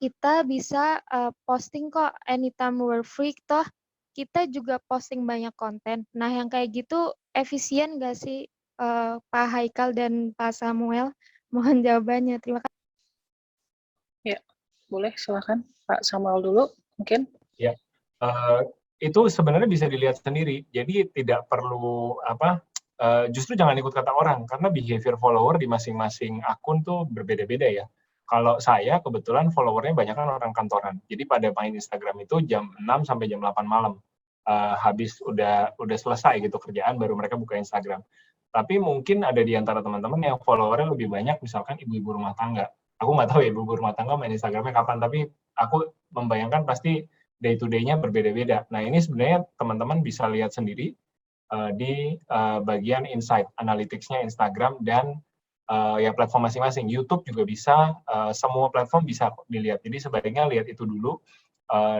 kita bisa posting kok anytime we're free toh. kita juga posting banyak konten. Nah, yang kayak gitu efisien nggak sih Pak Haikal dan Pak Samuel? Mohon jawabannya. Terima kasih. Ya, boleh silakan Pak Samuel dulu mungkin. Ya, itu sebenarnya bisa dilihat sendiri. Jadi tidak perlu justru jangan ikut kata orang karena behavior follower di masing-masing akun tuh berbeda-beda ya. Kalau saya kebetulan followernya banyak kan orang kantoran. Jadi pada main Instagram itu jam 6 sampai jam 8 malam. Habis udah selesai gitu kerjaan baru mereka buka Instagram. Tapi mungkin ada di antara teman-teman yang followernya lebih banyak misalkan ibu-ibu rumah tangga. Aku nggak tahu ya ibu-ibu rumah tangga main Instagramnya kapan, tapi aku membayangkan pasti day to day-nya berbeda-beda. Nah, ini sebenarnya teman-teman bisa lihat sendiri di bagian insight analytics-nya Instagram dan ya platform masing-masing. YouTube juga bisa, semua platform bisa dilihat. Jadi sebaiknya lihat itu dulu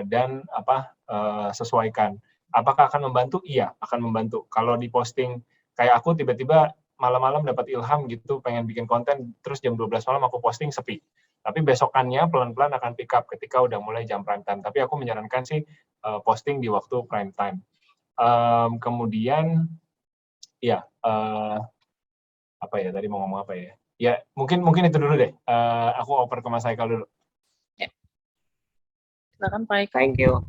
dan sesuaikan. Apakah akan membantu? Iya, akan membantu. Kalau di posting kayak aku tiba-tiba malam-malam dapat ilham gitu, pengen bikin konten, terus jam 12 malam aku posting sepi. Tapi besokannya pelan-pelan akan pick up ketika udah mulai jam prime time. Tapi aku menyarankan sih posting di waktu prime time. Kemudian, ya apa ya tadi mau ngomong apa ya? Ya mungkin itu dulu deh. Aku oper ke Mas Haikal dulu. Ya. Silakan Pak Haikal. Thank you.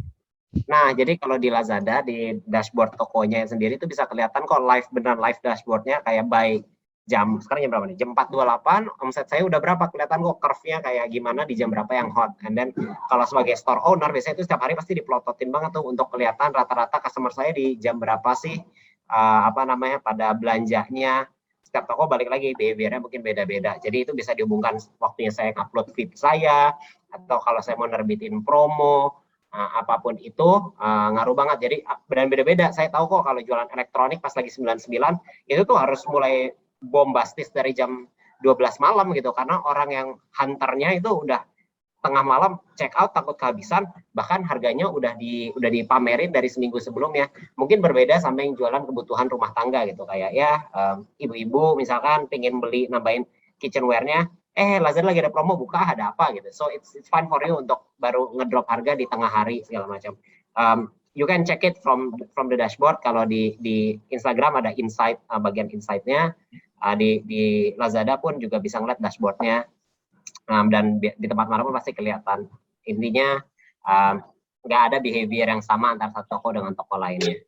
Nah, jadi kalau di Lazada, di dashboard tokonya sendiri itu bisa kelihatan kok beneran live dashboardnya kayak by jam, sekarang jam berapa nih? Jam 4.28, omset saya udah berapa, kelihatan kok curve-nya kayak gimana di jam berapa yang hot. And then kalau sebagai store owner, biasanya itu setiap hari pasti diplototin banget tuh untuk kelihatan rata-rata customer saya di jam berapa sih, pada belanjanya. Setiap toko balik lagi, behavior-nya mungkin beda-beda. Jadi itu bisa dihubungkan waktunya saya upload feed saya, atau kalau saya mau nerbitin promo, apapun itu ngaruh banget. Jadi dan beda-beda. Saya tahu kok kalau jualan elektronik pas lagi 99 itu tuh harus mulai bombastis dari jam 12 malam gitu karena orang yang hunternya itu udah tengah malam check out takut kehabisan, bahkan harganya udah dipamerin dari seminggu sebelumnya. Mungkin berbeda sama yang jualan kebutuhan rumah tangga gitu kayak ya ibu-ibu misalkan pengen beli nambahin kitchenware-nya, Lazada lagi ada promo, buka ada apa gitu. So it's fine for you untuk baru ngedrop harga di tengah hari segala macam. You can check it from the dashboard. Kalau di Instagram ada insight, bagian insight-nya. Di Lazada pun juga bisa ngeliat dashboard-nya. Dan di tempat mana pun pasti kelihatan. Intinya nggak ada behavior yang sama antara satu toko dengan toko lainnya.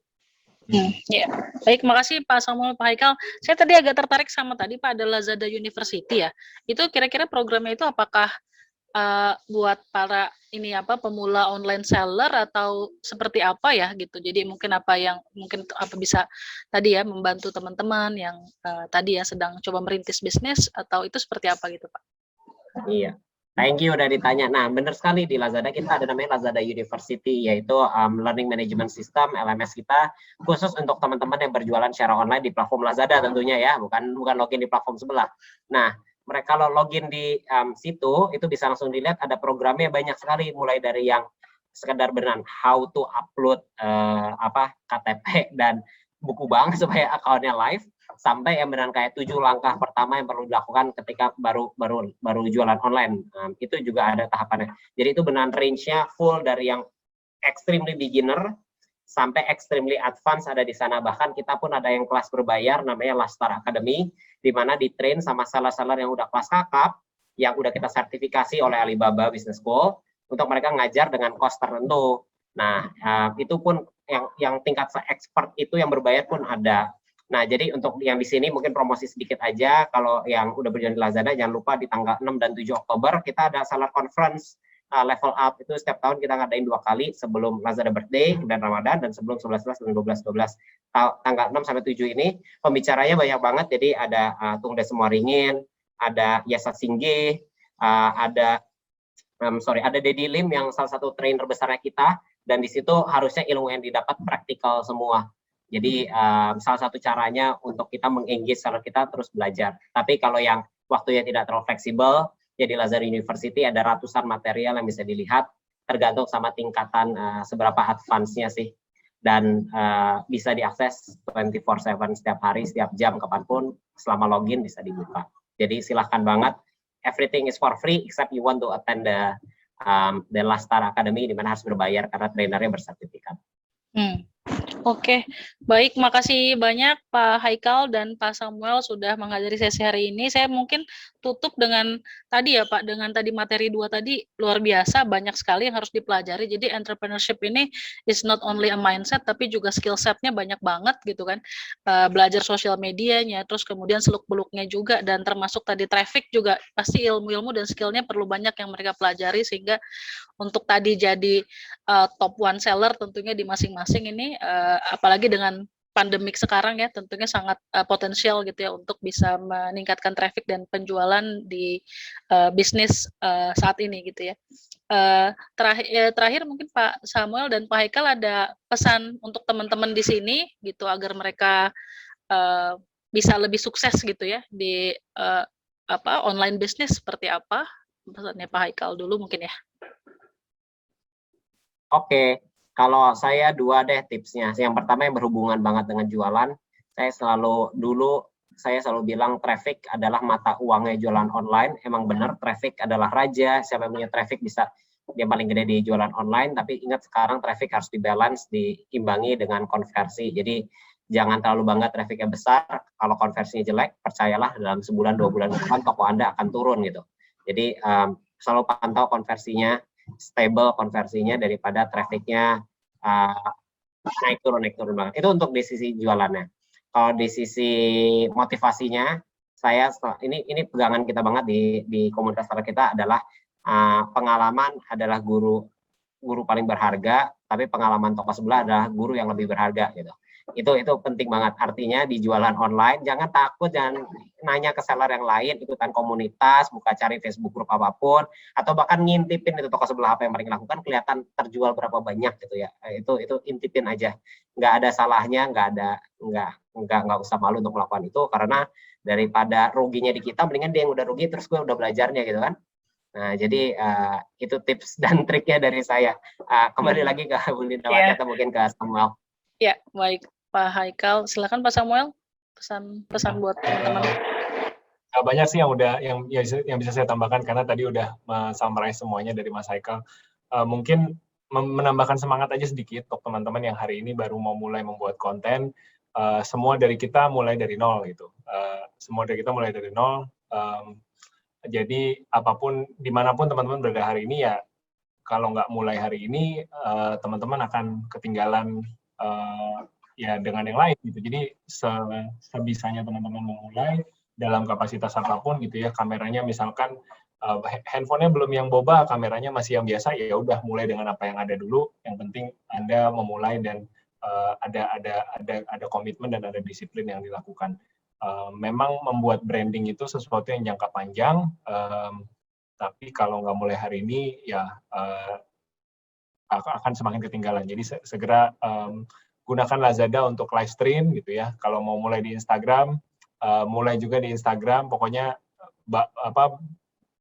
Ya, baik, makasih Pak Samuel, Pak Haikal. Saya tadi agak tertarik sama tadi Pak ada Lazada University ya. Itu kira-kira programnya itu apakah buat para pemula online seller atau seperti apa ya gitu. Jadi mungkin bisa tadi ya membantu teman-teman yang tadi ya sedang coba merintis bisnis atau itu seperti apa gitu Pak? Iya, thank you udah ditanya. Nah, benar sekali di Lazada kita ada namanya Lazada University, yaitu Learning Management System (LMS) kita khusus untuk teman-teman yang berjualan secara online di platform Lazada tentunya ya, bukan login di platform sebelah. Nah, mereka kalau login di situ itu bisa langsung dilihat ada programnya banyak sekali, mulai dari yang sekedar beneran how to upload KTP dan buku bank supaya akunnya live, sampai yang beneran kayak 7 langkah pertama yang perlu dilakukan ketika baru jualan online. Itu juga ada tahapannya. Jadi itu beneran range-nya full dari yang extremely beginner sampai extremely advance ada di sana. Bahkan kita pun ada yang kelas berbayar namanya Lastar Academy, di mana di-train sama seller-seller yang udah kelas kakap, yang udah kita sertifikasi oleh Alibaba Business School, untuk mereka ngajar dengan cost tertentu. Nah, itu pun yang tingkat se-expert itu yang berbayar pun ada. Nah, jadi untuk yang di sini mungkin promosi sedikit aja. Kalau yang udah berjalan di Lazada, jangan lupa di tanggal 6 dan 7 Oktober kita ada seller conference level up. Itu setiap tahun kita ngadain 2 kali, sebelum Lazada Birthday dan Ramadan, dan sebelum 11/11 dan 12/12. Tanggal 6 sampai 7 ini pembicaranya banyak banget. Jadi ada Tung Desem Waringin, ada Yasa Singge, ada Dedi Lim yang salah satu trainer besarnya kita, dan di situ harusnya ilmu yang didapat praktikal semua. Jadi salah satu caranya untuk kita meng-engage seller kita terus belajar. Tapi kalau yang waktunya tidak terlalu fleksibel, ya di Lazada University ada ratusan material yang bisa dilihat, tergantung sama tingkatan seberapa advance-nya sih. Dan bisa diakses 24/7 setiap hari, setiap jam, kapanpun, selama login bisa dibuka. Jadi silahkan banget, everything is for free except you want to attend the Lastar Academy, di mana harus berbayar karena trainernya bersertifikat. Oke, baik. Makasih banyak Pak Haikal dan Pak Samuel sudah menghadiri sesi hari ini. Saya mungkin tutup dengan tadi ya Pak, dengan tadi materi 2 tadi luar biasa, banyak sekali yang harus dipelajari. Jadi entrepreneurship ini is not only a mindset, tapi juga skill set-nya banyak banget gitu kan. Belajar sosial medianya, terus kemudian seluk-beluknya juga, dan termasuk tadi traffic juga, pasti ilmu-ilmu dan skill-nya perlu banyak yang mereka pelajari, sehingga untuk tadi jadi top one seller tentunya di masing-masing ini, apalagi dengan pandemik sekarang ya, tentunya sangat potensial gitu ya untuk bisa meningkatkan traffic dan penjualan di bisnis saat ini gitu ya. Terakhir mungkin Pak Samuel dan Pak Haikal ada pesan untuk teman-teman di sini gitu agar mereka bisa lebih sukses gitu ya di online bisnis, seperti apa pesannya Pak Haikal dulu mungkin ya. Oke, kalau saya 2 deh tipsnya. Yang pertama yang berhubungan banget dengan jualan, saya selalu bilang traffic adalah mata uangnya jualan online. Emang benar traffic adalah raja, siapa yang punya traffic bisa dia paling gede di jualan online, tapi ingat sekarang traffic harus dibalance, diimbangi dengan konversi. Jadi jangan terlalu bangga trafficnya besar, kalau konversinya jelek, percayalah dalam sebulan 2 bulan ke depan toko Anda akan turun gitu. Jadi selalu pantau konversinya, stable konversinya daripada trafficnya naik turun banget. Itu untuk di sisi jualannya. Kalau di sisi motivasinya, ini pegangan kita banget di komunitas startup kita adalah pengalaman adalah guru paling berharga, tapi pengalaman toko sebelah adalah guru yang lebih berharga gitu. Itu penting banget. Artinya di jualan online jangan takut, jangan nanya ke seller yang lain, ikutan komunitas, buka cari Facebook grup apapun, atau bahkan ngintipin itu toko sebelah apa yang mereka lakukan, kelihatan terjual berapa banyak gitu ya. Itu intipin aja. Nggak ada salahnya, nggak usah malu untuk melakukan itu, karena daripada ruginya di kita, mendingan dia yang udah rugi terus gue udah belajarnya gitu kan. Nah, jadi itu tips dan triknya dari saya. Kembali lagi ke Bu Linda atau mungkin ke Samuel. Ya, baik. Pak Haikal, silakan Pak Samuel, pesan buat teman-teman. Banyak sih yang bisa saya tambahkan, karena tadi udah summarize semuanya dari Mas Haikal. Mungkin menambahkan semangat aja sedikit untuk teman-teman yang hari ini baru mau mulai membuat konten. Semua dari kita mulai dari nol gitu. Semua dari kita mulai dari nol. Jadi apapun, dimanapun teman-teman berada hari ini ya, kalau nggak mulai hari ini, teman-teman akan ketinggalan ya dengan yang lain gitu. Jadi sebisanya teman-teman memulai dalam kapasitas apapun gitu ya. Kameranya misalkan handphonenya belum yang boba, kameranya masih yang biasa, ya udah mulai dengan apa yang ada dulu. Yang penting Anda memulai dan ada komitmen dan ada disiplin yang dilakukan. Memang membuat branding itu sesuatu yang jangka panjang, tapi kalau nggak mulai hari ini ya akan semakin ketinggalan. Jadi segera gunakan Lazada untuk live stream gitu ya. Kalau mau mulai di Instagram, mulai juga di Instagram. Pokoknya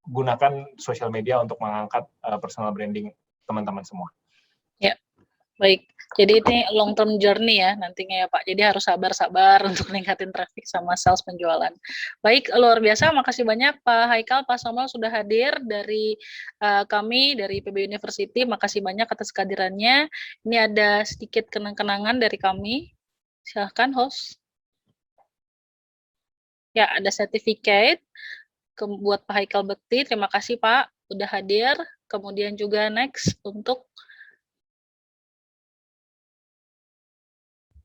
gunakan sosial media untuk mengangkat personal branding teman-teman semua. Ya, baik. Jadi ini long term journey ya nantinya ya Pak. Jadi harus sabar-sabar untuk meningkatin traffic sama sales penjualan. Baik, luar biasa. Makasih banyak Pak Haikal, Pak Samuel sudah hadir dari kami dari PB University. Makasih banyak atas kehadirannya. Ini ada sedikit kenang-kenangan dari kami. Silahkan host. Ya, ada sertifikat buat Pak Haikal Bekti. Terima kasih Pak udah hadir. Kemudian juga next untuk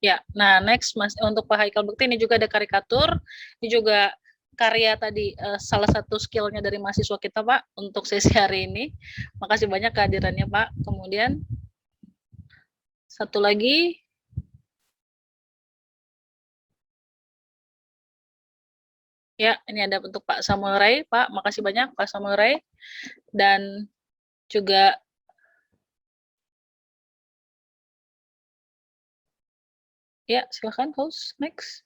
ya, nah next Mas untuk Pak Haikal Bekti ini juga ada karikatur, ini juga karya tadi salah satu skillnya dari mahasiswa kita Pak untuk sesi hari ini. Makasih banyak kehadirannya Pak. Kemudian satu lagi, ya ini ada untuk Pak Samuel Ray Pak. Makasih banyak Pak Samuel Ray dan juga ya, silakan host next.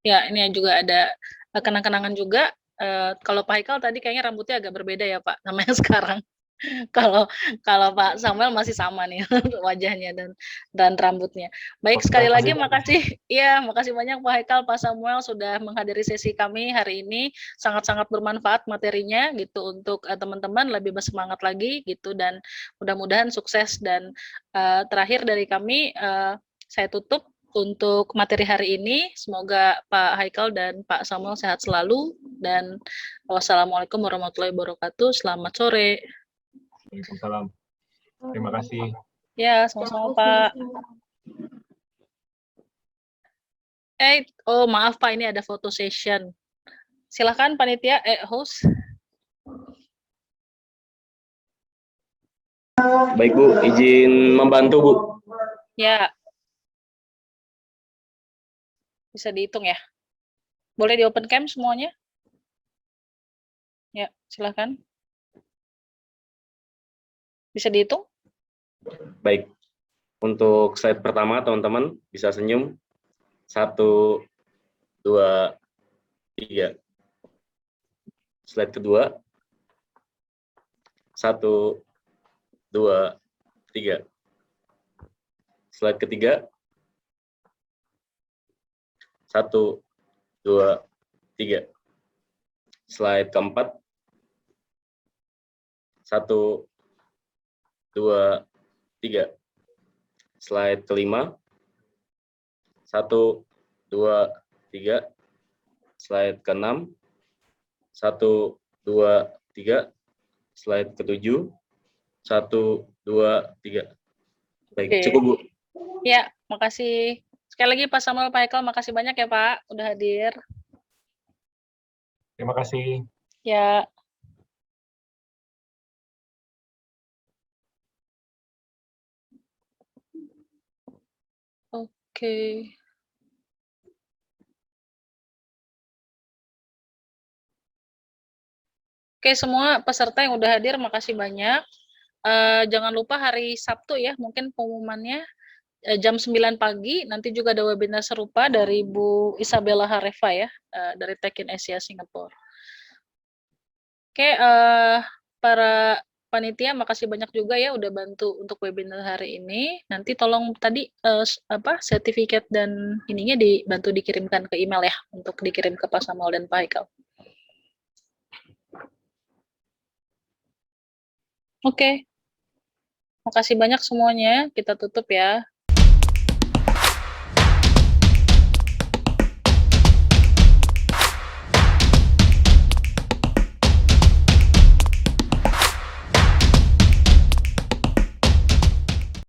Ya, ini juga ada kenang-kenangan juga. Kalau Pak Haikal tadi kayaknya rambutnya agak berbeda ya Pak, namanya sekarang. Kalau kalau Pak Samuel masih sama nih wajahnya dan rambutnya. Baik, sekali lagi makasih ya, makasih banyak Pak Haikal, Pak Samuel sudah menghadiri sesi kami hari ini. Sangat-sangat bermanfaat materinya gitu untuk teman-teman lebih bersemangat lagi gitu, dan mudah-mudahan sukses. Dan terakhir dari kami, saya tutup untuk materi hari ini. Semoga Pak Haikal dan Pak Samuel sehat selalu, dan wassalamualaikum warahmatullahi wabarakatuh. Selamat sore. Waalaikumsalam. Terima kasih. Ya, sama-sama Pak. Oh maaf Pak, ini ada foto session. Silakan panitia, host. Baik Bu, izin membantu Bu. Ya. Bisa dihitung ya. Boleh di open cam semuanya? Ya, silakan. Bisa dihitung? Baik. Untuk slide pertama teman-teman bisa senyum. 1, 2, 3. Slide kedua. 1, 2, 3. Slide ketiga. 1, 2, 3. Slide keempat. 1, 2, 3. Slide kelima. 1, 2, 3. Slide ke-6. 1, 2, 3. Slide ke-7. 1, 2, 3. Baik, Oke. cukup Bu. Ya, makasih. Sekali lagi Pak Samuel, Pak Haikal, makasih banyak ya Pak, udah hadir. Terima kasih. Ya. Oke. Oke, semua peserta yang udah hadir, makasih banyak. Jangan lupa hari Sabtu ya, mungkin pengumumannya jam 9 pagi, nanti juga ada webinar serupa dari Bu Isabella Harefa ya, dari Tech in Asia Singapore. Oke, para panitia makasih banyak juga ya udah bantu untuk webinar hari ini. Nanti tolong tadi sertifikat dan ininya dibantu dikirimkan ke email ya, untuk dikirim ke Pak Samuel dan Pak Haikal. Oke. Makasih banyak semuanya, kita tutup ya.